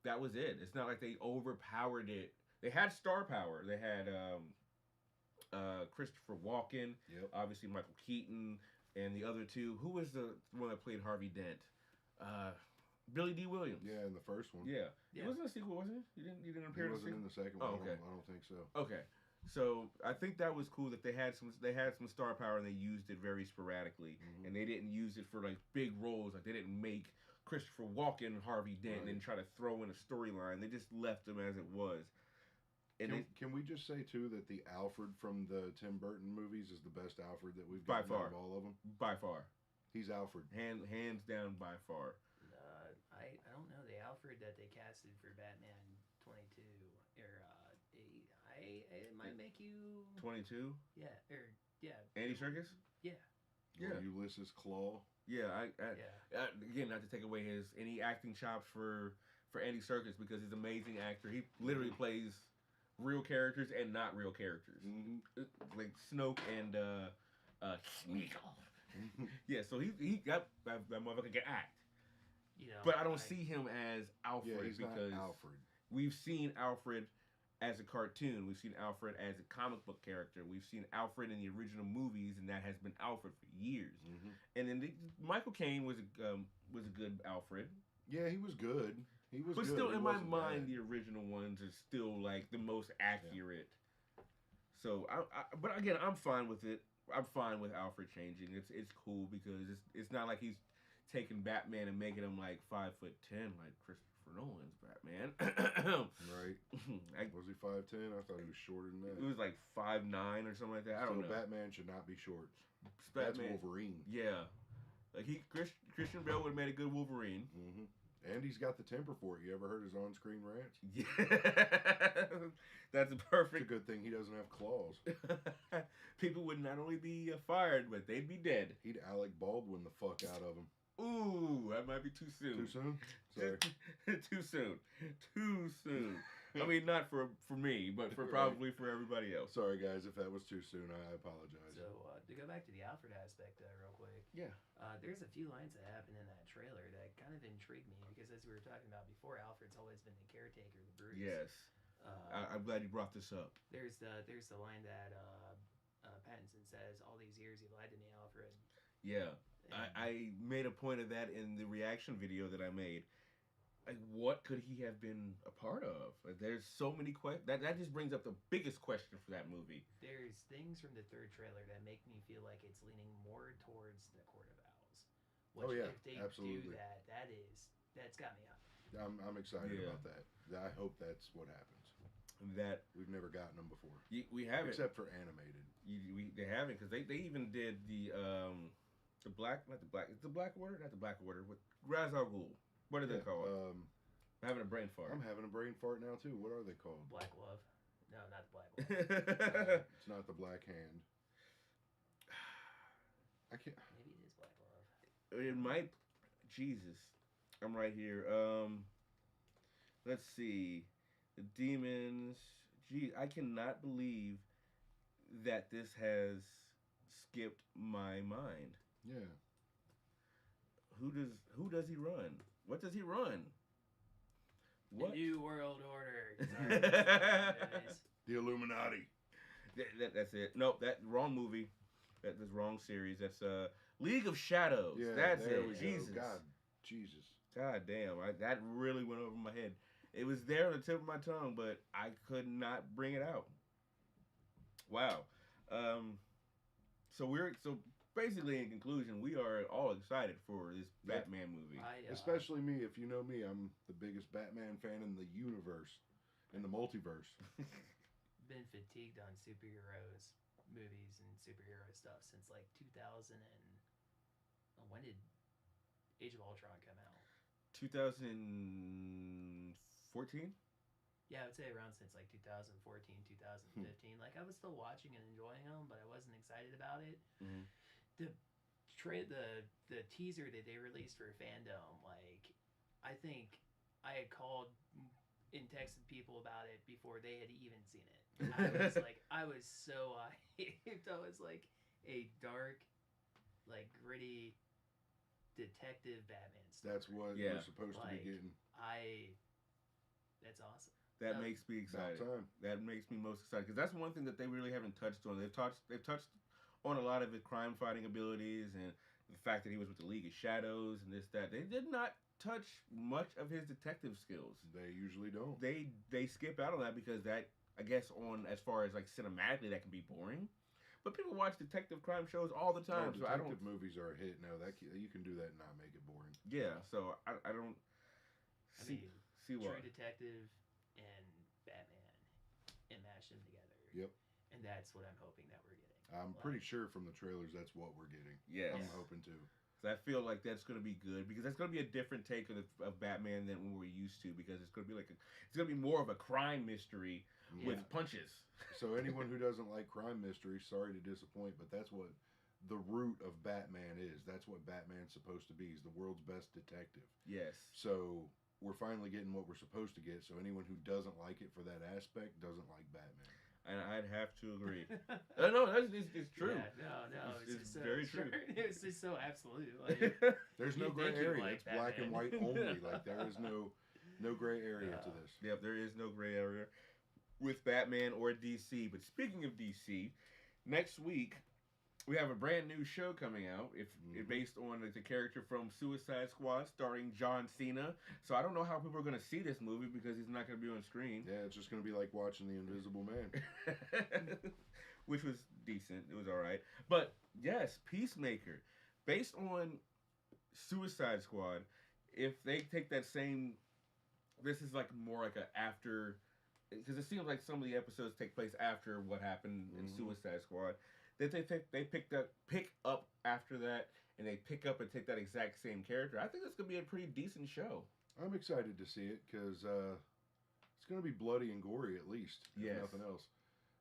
Speaker 1: that was it. It's not like they overpowered it. They had star power. They had Christopher Walken, obviously Michael Keaton, and the other two. Who was the one that played Harvey Dent? Billy D. Williams.
Speaker 2: Yeah, in the first one.
Speaker 1: Yeah. It wasn't a sequel, was it? You didn't appear in the sequel?
Speaker 2: He wasn't in the second one.
Speaker 1: Oh, okay.
Speaker 2: I don't think so.
Speaker 1: Okay. So I think that was cool that they had some star power and they used it very sporadically, and they didn't use it for like big roles. Like they didn't make Christopher Walken Harvey Dent and then try to throw in a storyline. They just left him as it was. And
Speaker 2: can we just say too that the Alfred from the Tim Burton movies is the best Alfred that we've
Speaker 1: by
Speaker 2: gotten
Speaker 1: far
Speaker 2: out of all of them?
Speaker 1: By far,
Speaker 2: he's Alfred.
Speaker 1: Hands down, by far.
Speaker 3: I don't know the Alfred that they casted for Batman 22 or it might make you
Speaker 1: 22.
Speaker 3: Yeah,
Speaker 1: Andy Serkis.
Speaker 3: Yeah.
Speaker 2: Ulysses Claw.
Speaker 1: Yeah, again, not to take away any acting chops for Andy Serkis because he's an amazing actor. He literally plays real characters and not real characters, like Snoke and yeah. So he got that motherfucker can act. But I don't see him as Alfred because
Speaker 2: Alfred.
Speaker 1: We've seen Alfred as a cartoon. We've seen Alfred as a comic book character. We've seen Alfred in the original movies, and that has been Alfred for years. And then Michael Caine was a good Alfred.
Speaker 2: Yeah, he was good.
Speaker 1: But still, in my mind, the original ones are still like the most accurate. Yeah. So, but again, I'm fine with it. I'm fine with Alfred changing. It's cool because it's not like he's taking Batman and making him like 5'10" like Christopher Nolan's Batman.
Speaker 2: Right. Was he 5'10"? I thought he was shorter than that.
Speaker 1: It was like 5'9" or something like that. I don't know.
Speaker 2: Batman should not be short.
Speaker 1: Batman,
Speaker 2: that's Wolverine.
Speaker 1: Yeah. Like Christian Bale would have made a good Wolverine.
Speaker 2: And he's got the temper for it. You ever heard his on-screen rants?
Speaker 1: Yeah. That's perfect.
Speaker 2: It's a good thing he doesn't have claws.
Speaker 1: People would not only be fired, but they'd be dead.
Speaker 2: He'd Alec Baldwin the fuck out of him.
Speaker 1: Ooh, that might be too soon.
Speaker 2: Too soon? Sorry.
Speaker 1: Too soon. Too soon. I mean, not for me, but probably for everybody else.
Speaker 2: Sorry, guys, if that was too soon, I apologize.
Speaker 3: So, to go back to the Alfred aspect real quick.
Speaker 1: Yeah.
Speaker 3: There's a few lines that happen in that trailer that kind of intrigued me because, as we were talking about before, Alfred's always been the caretaker, the Bruce.
Speaker 1: Yes. I'm glad you brought this up.
Speaker 3: There's the line that Pattinson says, "All these years you lied to me, Alfred."
Speaker 1: Yeah. I made a point of that in the reaction video that I made. Like, what could he have been a part of? Like, there's so many questions. That just brings up the biggest question for that movie.
Speaker 3: There's things from the third trailer that make me feel like it's leaning more towards the Court of Owls. Which, if they
Speaker 2: absolutely.
Speaker 3: do that's got me up.
Speaker 2: I'm excited about that. I hope that's what happens.
Speaker 1: That
Speaker 2: we've never gotten them before.
Speaker 1: We haven't,
Speaker 2: except for animated.
Speaker 1: They haven't because they even did the Black Order with Ra's al Ghul. What are they called? I'm having a brain fart.
Speaker 2: I'm having a brain fart now too. What are they called?
Speaker 3: Black Love. No, not the Black Love.
Speaker 2: It's not the Black Hand. I can't.
Speaker 3: Maybe it is Black Love.
Speaker 1: It might. Jesus, I'm right here. Let's see. The demons. Gee, I cannot believe that this has skipped my mind.
Speaker 2: Yeah.
Speaker 1: Who does he run? What does he run? What?
Speaker 3: The New World Order.
Speaker 2: The Illuminati.
Speaker 1: That's it. Nope, that wrong movie. That's wrong series. That's League of Shadows.
Speaker 2: Yeah,
Speaker 1: That's
Speaker 2: there
Speaker 1: it.
Speaker 2: we
Speaker 1: Jesus.
Speaker 2: go. God, Jesus.
Speaker 1: God damn. That really went over my head. It was there on the tip of my tongue, but I could not bring it out. Wow. Um, so basically in conclusion, we are all excited for this
Speaker 2: Yep.
Speaker 1: Batman movie.
Speaker 2: Especially me. If you know me, I'm the biggest Batman fan in the universe, in the multiverse.
Speaker 3: Been fatigued on superheroes movies and superhero stuff since like 2000 and when did Age of Ultron come out?
Speaker 1: 2014?
Speaker 3: Yeah, I would say around since like 2014, 2015. Like I was still watching and enjoying them, but I wasn't excited about it.
Speaker 1: Mhm.
Speaker 3: The the teaser that they released for Fandom, like I think I had called and texted people about it before they had even seen it. I was so hyped. I was like a dark, like gritty detective Batman story.
Speaker 2: That's what
Speaker 1: Yeah.
Speaker 2: we're supposed to be getting.
Speaker 3: That's awesome.
Speaker 1: That makes me excited.
Speaker 2: About time.
Speaker 1: That makes me most excited because that's one thing that they really haven't touched on. They've touched on a lot of his crime fighting abilities and the fact that he was with the League of Shadows and this that. They did not touch much of his detective skills.
Speaker 2: They usually don't.
Speaker 1: They skip out on that because that, I guess, on as far as like cinematically that can be boring. But people watch detective crime shows all the time, so I don't.
Speaker 2: Detective movies are a hit. No, that you can do that and not make it boring.
Speaker 1: Yeah, so I don't see
Speaker 3: True
Speaker 1: why.
Speaker 3: Detective and Batman and mash them together.
Speaker 2: Yep.
Speaker 3: And that's what I'm hoping that we're getting.
Speaker 2: I'm pretty sure from the trailers that's what we're getting.
Speaker 1: Yes.
Speaker 2: I'm hoping to.
Speaker 1: So I feel like that's going to be good because that's going to be a different take of Batman than we're used to because it's going to be it's going to be more of a crime mystery with punches.
Speaker 2: So anyone who doesn't like crime mysteries, sorry to disappoint, but that's what the root of Batman is. That's what Batman's supposed to be. He's the world's best detective.
Speaker 1: Yes.
Speaker 2: So we're finally getting what we're supposed to get. So anyone who doesn't like it for that aspect doesn't like Batman.
Speaker 1: And I'd have to agree. No, it's true.
Speaker 3: Yeah, no,
Speaker 1: It's
Speaker 3: just
Speaker 1: very true.
Speaker 3: It's just so absolute. Like,
Speaker 2: There's no
Speaker 3: You
Speaker 2: gray
Speaker 3: think you
Speaker 2: area.
Speaker 3: like
Speaker 2: It's black and white
Speaker 3: Batman.
Speaker 2: only. Like there is no gray area to this.
Speaker 1: Yep, there is no gray area with Batman or DC. But speaking of DC, next week we have a brand new show coming out. It's based on the character from Suicide Squad, starring John Cena. So I don't know how people are going to see this movie because he's not going to be on screen.
Speaker 2: Yeah, it's just going to be like watching The Invisible Man.
Speaker 1: Which was decent. It was all right. But yes, Peacemaker, based on Suicide Squad. If they take that same, this is like more like a after, because it seems like some of the episodes take place after what happened in Suicide Squad. That they pick up after that, and they pick up and take that exact same character. I think it's gonna be a pretty decent show.
Speaker 2: I'm excited to see it because it's going to be bloody and gory at least, if nothing else.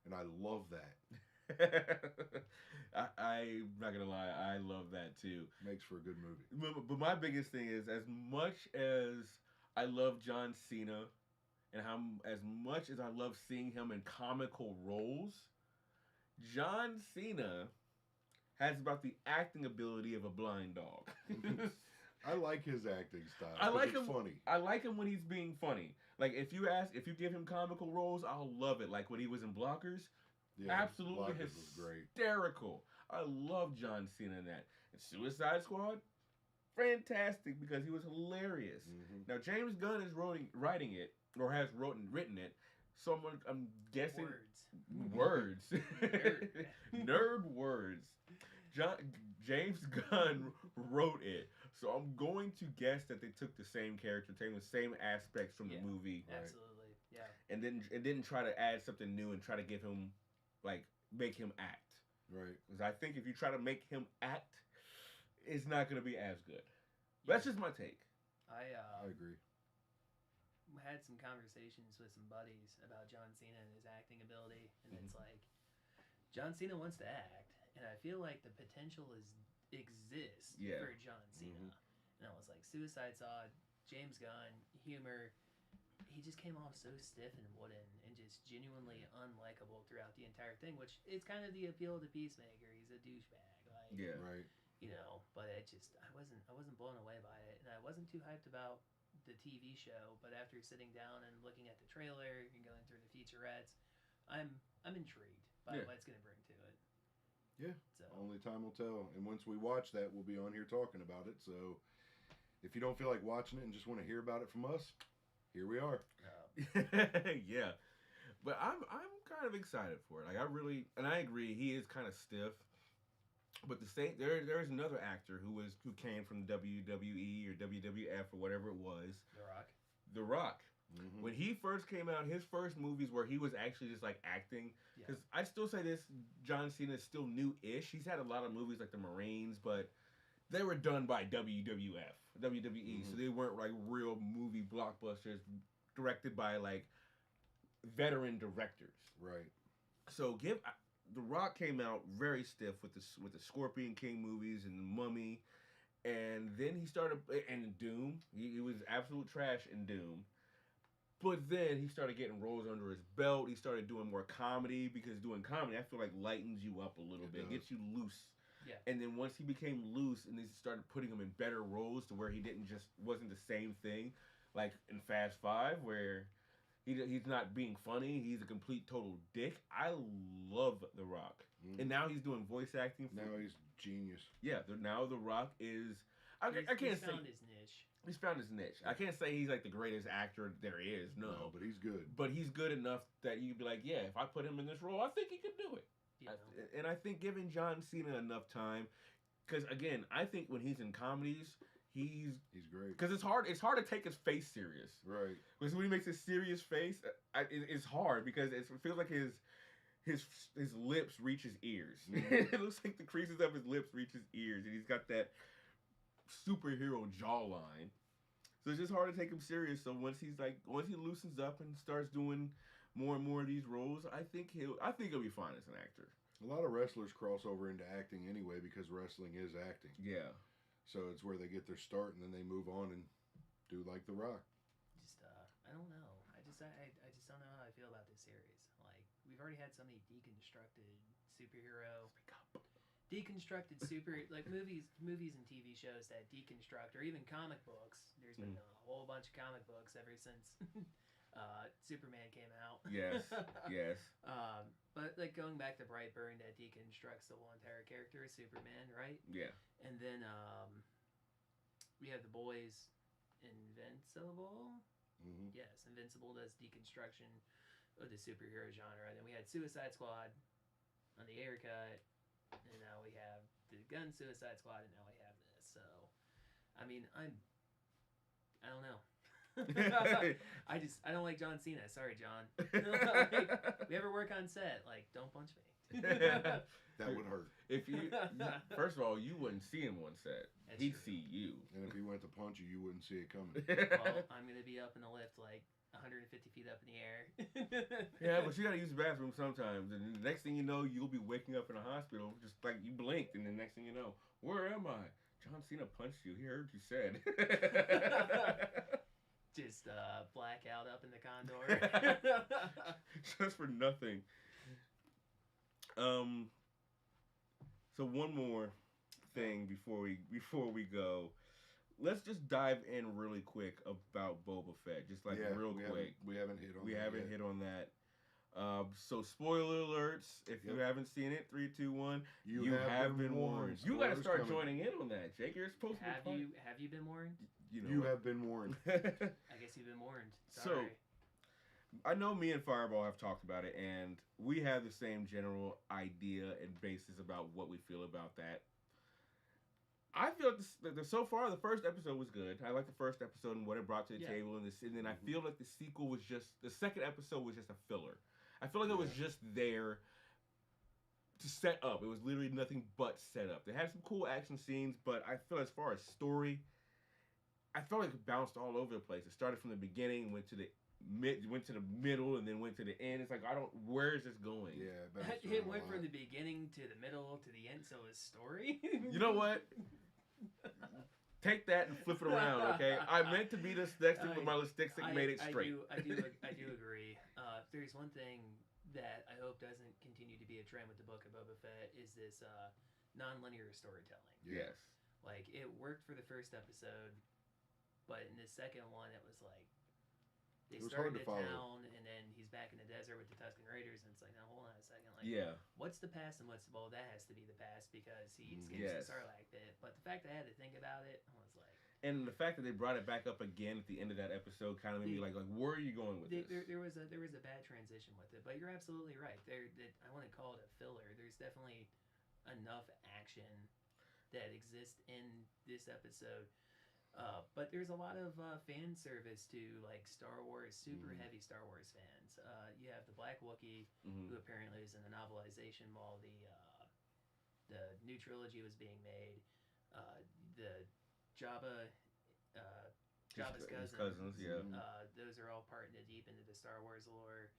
Speaker 2: And I love that.
Speaker 1: I'm not gonna lie, I love that too.
Speaker 2: Makes for a good movie.
Speaker 1: But my biggest thing is, as much as I love John Cena, and as much as I love seeing him in comical roles, John Cena has about the acting ability of a blind dog.
Speaker 2: I like his acting style.
Speaker 1: I like him.
Speaker 2: Funny.
Speaker 1: I like him when he's being funny. Like if you give him comical roles, I'll love it. Like when he was in Blockers, absolutely
Speaker 2: Blockers was great.
Speaker 1: hysterical. I love John Cena in that. And Suicide Squad, fantastic because he was hilarious. Now James Gunn is writing it or has written it. Someone I'm guessing words. Nerd words. James Gunn wrote it, so I'm going to guess that they took the same character, taking the same aspects from the movie,
Speaker 3: absolutely,
Speaker 1: and didn't try to add something new and try to give him, like, make him act,
Speaker 2: right?
Speaker 1: Because I think if you try to make him act, it's not going to be as good. But that's just my take.
Speaker 2: I agree.
Speaker 3: Had some conversations with some buddies about John Cena and his acting ability, and it's like John Cena wants to act, and I feel like the potential exists for John Cena. And I was like, Suicide Squad, James Gunn, humor, he just came off so stiff and wooden and just genuinely unlikable throughout the entire thing, which is kind of the appeal of the Peacemaker. He's a douchebag, like
Speaker 2: right.
Speaker 3: You know, but I wasn't blown away by it, and I wasn't too hyped about the TV show, but after sitting down and looking at the trailer and going through the featurettes, I'm intrigued. by
Speaker 1: Yeah.
Speaker 3: what it's going to bring to it.
Speaker 2: Yeah.
Speaker 3: So
Speaker 2: Only time will tell. And once we watch that, we'll be on here talking about it. So if you don't feel like watching it and just want to hear about it from us, here we are.
Speaker 1: Yeah, but I'm kind of excited for it. Like I really, and I agree, he is kind of stiff. But the same, there's another actor who came from WWE or WWF or whatever it was,
Speaker 3: The Rock.
Speaker 1: The Rock.
Speaker 2: Mm-hmm.
Speaker 1: When he first came out, his first movies where he was actually just like acting,
Speaker 3: Yeah.
Speaker 1: because I still say this, John Cena is still new-ish. He's had a lot of movies like The Marines, but they were done by WWF, WWE, so they weren't like real movie blockbusters directed by like veteran directors.
Speaker 2: Right.
Speaker 1: So The Rock came out very stiff with the Scorpion King movies and the Mummy, and then he started and Doom. He was absolute trash in Doom. But then he started getting roles under his belt. He started doing more comedy because doing comedy, I feel like lightens you up a little bit, gets you loose.
Speaker 3: Yeah.
Speaker 1: And then once he became loose, and they started putting him in better roles to where he wasn't the same thing, like in Fast Five, where he's not being funny. He's a complete total dick. I love The Rock, and now he's doing voice acting.
Speaker 2: Now he's genius.
Speaker 1: Yeah. Now The Rock is. I can't
Speaker 3: he's
Speaker 1: say
Speaker 3: found his niche.
Speaker 1: he's found his niche. I can't say he's like the greatest actor there is. No,
Speaker 2: but he's good.
Speaker 1: But he's good enough that you'd be like, yeah, if I put him in this role, I think he could do it.
Speaker 3: You know?
Speaker 1: And I think giving John Cena enough time, because again, I think when he's in comedies, he's
Speaker 2: great.
Speaker 1: Because it's hard to take his face serious.
Speaker 2: Right.
Speaker 1: Because when he makes a serious face, it's hard because it feels like his lips reach his ears. It looks like the creases of his lips reach his ears, and he's got that superhero jawline. So it's just hard to take him serious. So once he loosens up and starts doing more and more of these roles, I think he'll be fine as an actor.
Speaker 2: A lot of wrestlers cross over into acting anyway because wrestling is acting.
Speaker 1: Yeah.
Speaker 2: So it's where they get their start and then they move on and do like The Rock.
Speaker 3: Just I don't know. I just don't know how I feel about this series. Like we've already had so many deconstructed movies and TV shows that deconstruct, or even comic books. There's been a whole bunch of comic books ever since Superman came out.
Speaker 1: Yes. Yes.
Speaker 3: But like going back to Brightburn, that deconstructs the whole entire character of Superman, right?
Speaker 1: Yeah.
Speaker 3: And then we have The Boys, Invincible.
Speaker 2: Mm-hmm.
Speaker 3: Yes, Invincible does deconstruction of the superhero genre. And then we had Suicide Squad on the air cut, and now we have the Gun Suicide Squad, and now we have this. So, I mean, I don't know. I don't like John Cena. Sorry, John. Like, we ever work on set, like, don't punch me.
Speaker 2: That would hurt.
Speaker 1: If you first of all, you wouldn't see him on set.
Speaker 3: That's
Speaker 1: He'd
Speaker 3: true.
Speaker 1: see you.
Speaker 2: And if he went to punch you, you wouldn't see it coming.
Speaker 3: Well, I'm gonna be up in the lift like 150 feet up in the air.
Speaker 1: Yeah, but you gotta use the bathroom sometimes, and the next thing you know, you'll be waking up in a hospital, just like you blinked, and the next thing you know, where am I? John Cena punched you. He heard you said.
Speaker 3: Just black out up in the condor.
Speaker 1: Just for nothing. So one more thing before we go. Let's just dive in really quick about Boba Fett, just like real quick.
Speaker 2: We haven't hit on.
Speaker 1: We
Speaker 2: that
Speaker 1: haven't
Speaker 2: yet.
Speaker 1: hit on that. So spoiler alerts. If you haven't seen it, 3, 2, 1. You have been warned. You got to start joining in on that, Jake. You're supposed to.
Speaker 3: Have you been warned?
Speaker 2: You have been warned.
Speaker 3: I guess you've been warned. Sorry.
Speaker 1: So, I know me and Fireball have talked about it, and we have the same general idea and basis about what we feel about that. I feel like so far the first episode was good. I like the first episode and what it brought to the table, and then I feel like the second episode was just a filler. I feel like it was just there to set up. It was literally nothing but set up. They had some cool action scenes, but I feel as far as story, I felt like it bounced all over the place. It started from the beginning, went to the middle, and then went to the end. It's like, where is this going?
Speaker 2: Yeah,
Speaker 3: it went from the beginning to the middle to the end, so it's story.
Speaker 1: You know what? Take that and flip it around, okay? I meant to be dyslexic, but my dyslexic made it straight.
Speaker 3: I do agree. If there's one thing that I hope doesn't continue to be a trend with the book of Boba Fett is this non-linear storytelling.
Speaker 1: Yes.
Speaker 3: Like, it worked for the first episode, but in the second one, it was like, they
Speaker 2: It was
Speaker 3: start
Speaker 2: hard
Speaker 3: in
Speaker 2: to follow.
Speaker 3: town, and then he's back in the desert with the Tusken Raiders, and it's like, now hold on a second, like,
Speaker 1: Yeah.
Speaker 3: what's the past and what's well, that has to be the past because he escapes
Speaker 1: Yes.
Speaker 3: the Sarlacc pit. But the fact that I had to think about it, I was like,
Speaker 1: And the fact that they brought it back up again at the end of that episode kind of made me like, where are you going with this?
Speaker 3: there was a bad transition with it. But you're absolutely right. I want to call it a filler. There's definitely enough action that exists in this episode. But there's a lot of fan service to like Star Wars, super heavy Star Wars fans. You have the Black Wookiee, who apparently is in the novelization while the new trilogy was being made. The Jabba's
Speaker 1: His
Speaker 3: cousins.
Speaker 1: cousins, yeah.
Speaker 3: Those are all part deep into the Star Wars lore.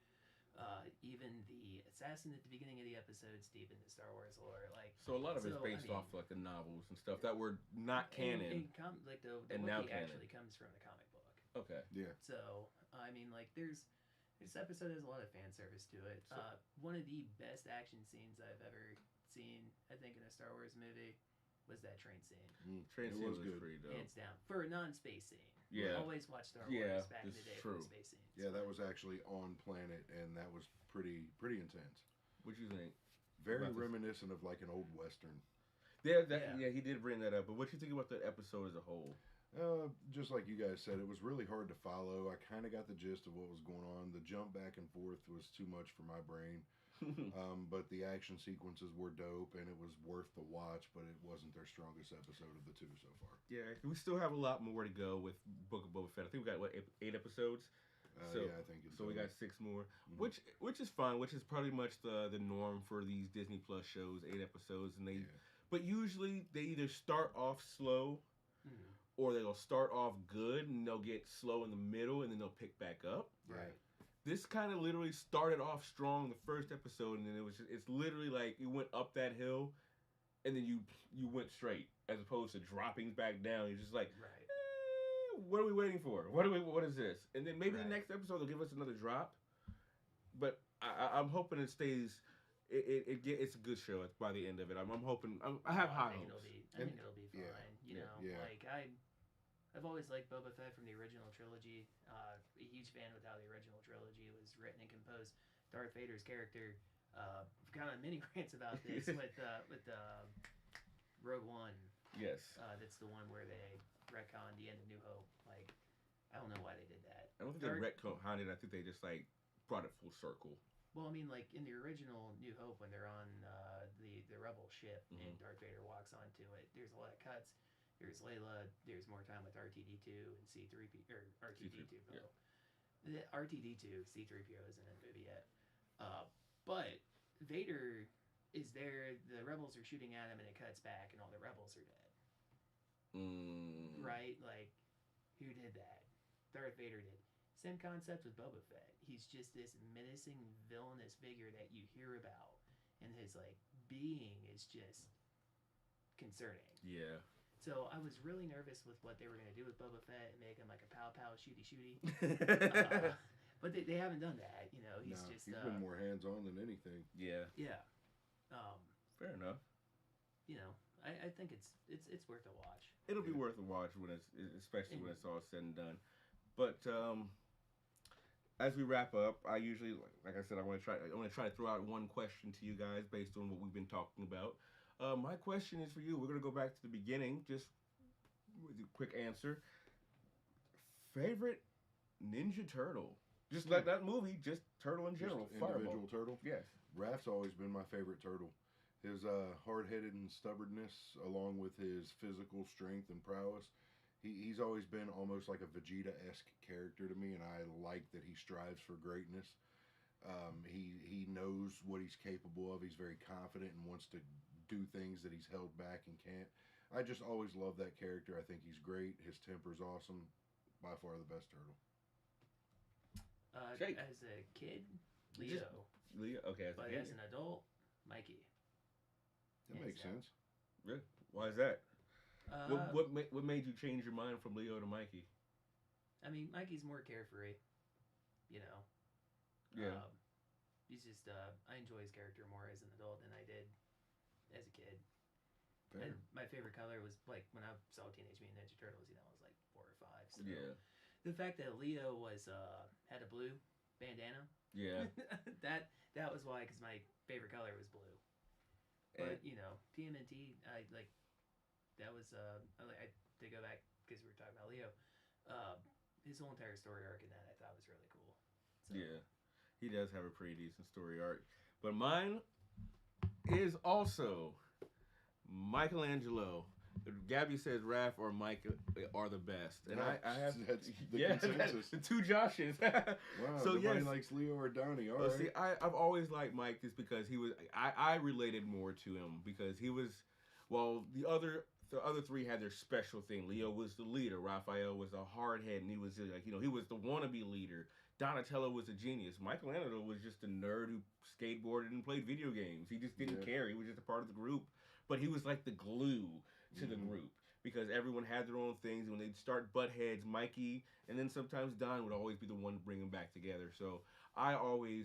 Speaker 3: Even the assassin at the beginning of the episode's deep into Star Wars lore. Like,
Speaker 1: so a lot of it's based off like the novels and stuff that were not canon.
Speaker 3: Like the
Speaker 1: and now
Speaker 3: Wookiee
Speaker 1: canon.
Speaker 3: actually comes from the comic book.
Speaker 1: Okay.
Speaker 2: Yeah.
Speaker 3: So I mean, like, this episode has a lot of fan service to it. One of the best action scenes I've ever seen, I think, in a Star Wars movie was that train scene.
Speaker 1: Train scene was pretty dope.
Speaker 3: Hands down. For a non-space scene.
Speaker 1: Yeah.
Speaker 3: Always watch Star Wars back in the day
Speaker 1: true.
Speaker 3: for the space scenes.
Speaker 2: Yeah, that was actually on planet, and that was pretty intense.
Speaker 1: What you think?
Speaker 2: Very reminiscent of like an old Western.
Speaker 1: Yeah, he did bring that up. But what you think about the episode as a whole?
Speaker 2: Just like you guys said, it was really hard to follow. I kind of got the gist of what was going on. The jump back and forth was too much for my brain. But the action sequences were dope, and it was worth the watch, but it wasn't their strongest episode of the two so far.
Speaker 1: Yeah, we still have a lot more to go with Book of Boba Fett. I think we got, 8 episodes?
Speaker 2: Yeah, I think it's
Speaker 1: so. We got 6 more, which is fine, which is pretty much the norm for these Disney Plus shows, 8 episodes. But usually they either start off slow or they'll start off good and they'll get slow in the middle and then they'll pick back up.
Speaker 3: Right.
Speaker 1: This kind of literally started off strong the first episode, and then it's literally like you went up that hill, and then you went straight as opposed to dropping back down. You're just like, what are we waiting for? What is this? And then maybe the next episode they'll give us another drop. But I'm hoping it stays. It's a good show by the end of it. I'm hoping. I have high hopes.
Speaker 3: I think it'll be fine. Like I've always liked Boba Fett from the original trilogy. A huge fan with how the original trilogy was written and composed. Darth Vader's character. I've gone on many rants about this with Rogue One.
Speaker 1: Yes.
Speaker 3: That's the one where they retconned the end of New Hope. Like, I don't know why they did that.
Speaker 1: I don't think they retconned it. I think they just like brought it full circle.
Speaker 3: Well, I mean, like in the original New Hope, when they're on the Rebel ship and Darth Vader walks onto it, there's a lot of cuts. There's Layla. There's more time with R2-D2 and C-3PO or R2-D2.
Speaker 1: Yeah.
Speaker 3: The R2-D2, C-3PO isn't in the movie yet. But Vader is there. The rebels are shooting at him, and it cuts back, and all the rebels are dead. Right? Like, who did that? Darth Vader did. Same concept with Boba Fett. He's just this menacing, villainous figure that you hear about, and his like being is just concerning.
Speaker 1: Yeah.
Speaker 3: So I was really nervous with what they were going to do with Boba Fett and make him like a pow shooty. But they haven't done that. You know, he's
Speaker 2: been more hands-on than anything.
Speaker 1: Yeah.
Speaker 3: Yeah.
Speaker 1: Fair enough.
Speaker 3: You know, I think it's worth a watch.
Speaker 1: It'll be worth a watch especially when it's all said and done. But as we wrap up, I usually, like I said, I want to try to throw out one question to you guys based on what we've been talking about. My question is for you. We're going to go back to the beginning, just with a quick answer. Favorite Ninja Turtle? Just like that movie, just Turtle in general.
Speaker 2: Just individual Turtle?
Speaker 1: Yes.
Speaker 2: Raph's always been my favorite Turtle. His hard-headed and stubbornness, along with his physical strength and prowess, he's always been almost like a Vegeta-esque character to me, and I like that he strives for greatness. He knows what he's capable of. He's very confident and wants to do things that he's held back and can't. I just always love that character. I think he's great. His temper's awesome. By far the best Turtle.
Speaker 3: As a kid, Leo.
Speaker 1: Leo? Okay.
Speaker 3: As an adult, Mikey.
Speaker 2: That makes sense.
Speaker 1: Really? Why is that? What made you change your mind from Leo to Mikey?
Speaker 3: I mean, Mikey's more carefree. You know.
Speaker 1: Yeah.
Speaker 3: He's just I enjoy his character more as an adult than I did as a kid.
Speaker 2: Fair.
Speaker 3: And my favorite color was like when I saw Teenage Mutant Ninja Turtles. You know, I was like 4 or 5. So
Speaker 1: yeah.
Speaker 3: The fact that Leo was had a blue bandana.
Speaker 1: Yeah.
Speaker 3: that was why, because my favorite color was blue. But you know, TMNT, I like that was I to go back because we were talking about Leo. His whole entire story arc in that I thought was really cool. So.
Speaker 1: Yeah, he does have a pretty decent story arc. But mine is also Michelangelo. Gabby says Raph or Mike are the best, and I have
Speaker 2: that's the consensus.
Speaker 1: The two Joshes.
Speaker 2: Wow,
Speaker 1: so
Speaker 2: nobody
Speaker 1: yes.
Speaker 2: likes Leo or Donnie. All
Speaker 1: Well,
Speaker 2: right.
Speaker 1: see, I've always liked Mike just because he was. I related more to him because he was. Well, the other three had their special thing. Leo was the leader. Raphael was a hardhead, and he was like, he was the wannabe leader. Donatello was a genius. Michelangelo was just a nerd who skateboarded and played video games. He just didn't care. He was just a part of the group. But he was like the glue to the group because everyone had their own things. When they'd start butt heads, Mikey and then sometimes Don would always be the one to bring them back together. So I always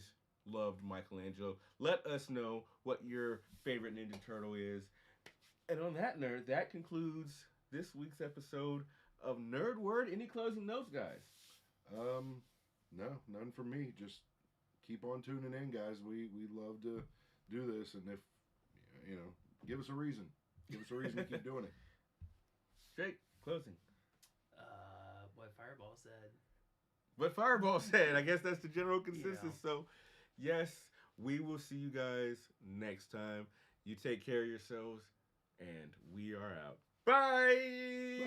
Speaker 1: loved Michelangelo. Let us know what your favorite Ninja Turtle is. And on that note, that concludes this week's episode of Nerd Word. Any closing notes, guys?
Speaker 2: No, none from me. Just keep on tuning in, guys. We love to do this, and if give us a reason. Give us a reason to keep doing it.
Speaker 1: Jake, closing.
Speaker 3: What Fireball said.
Speaker 1: What Fireball said. I guess that's the general consensus.
Speaker 3: Yeah.
Speaker 1: So, yes, we will see you guys next time. You take care of yourselves, and we are out. Bye!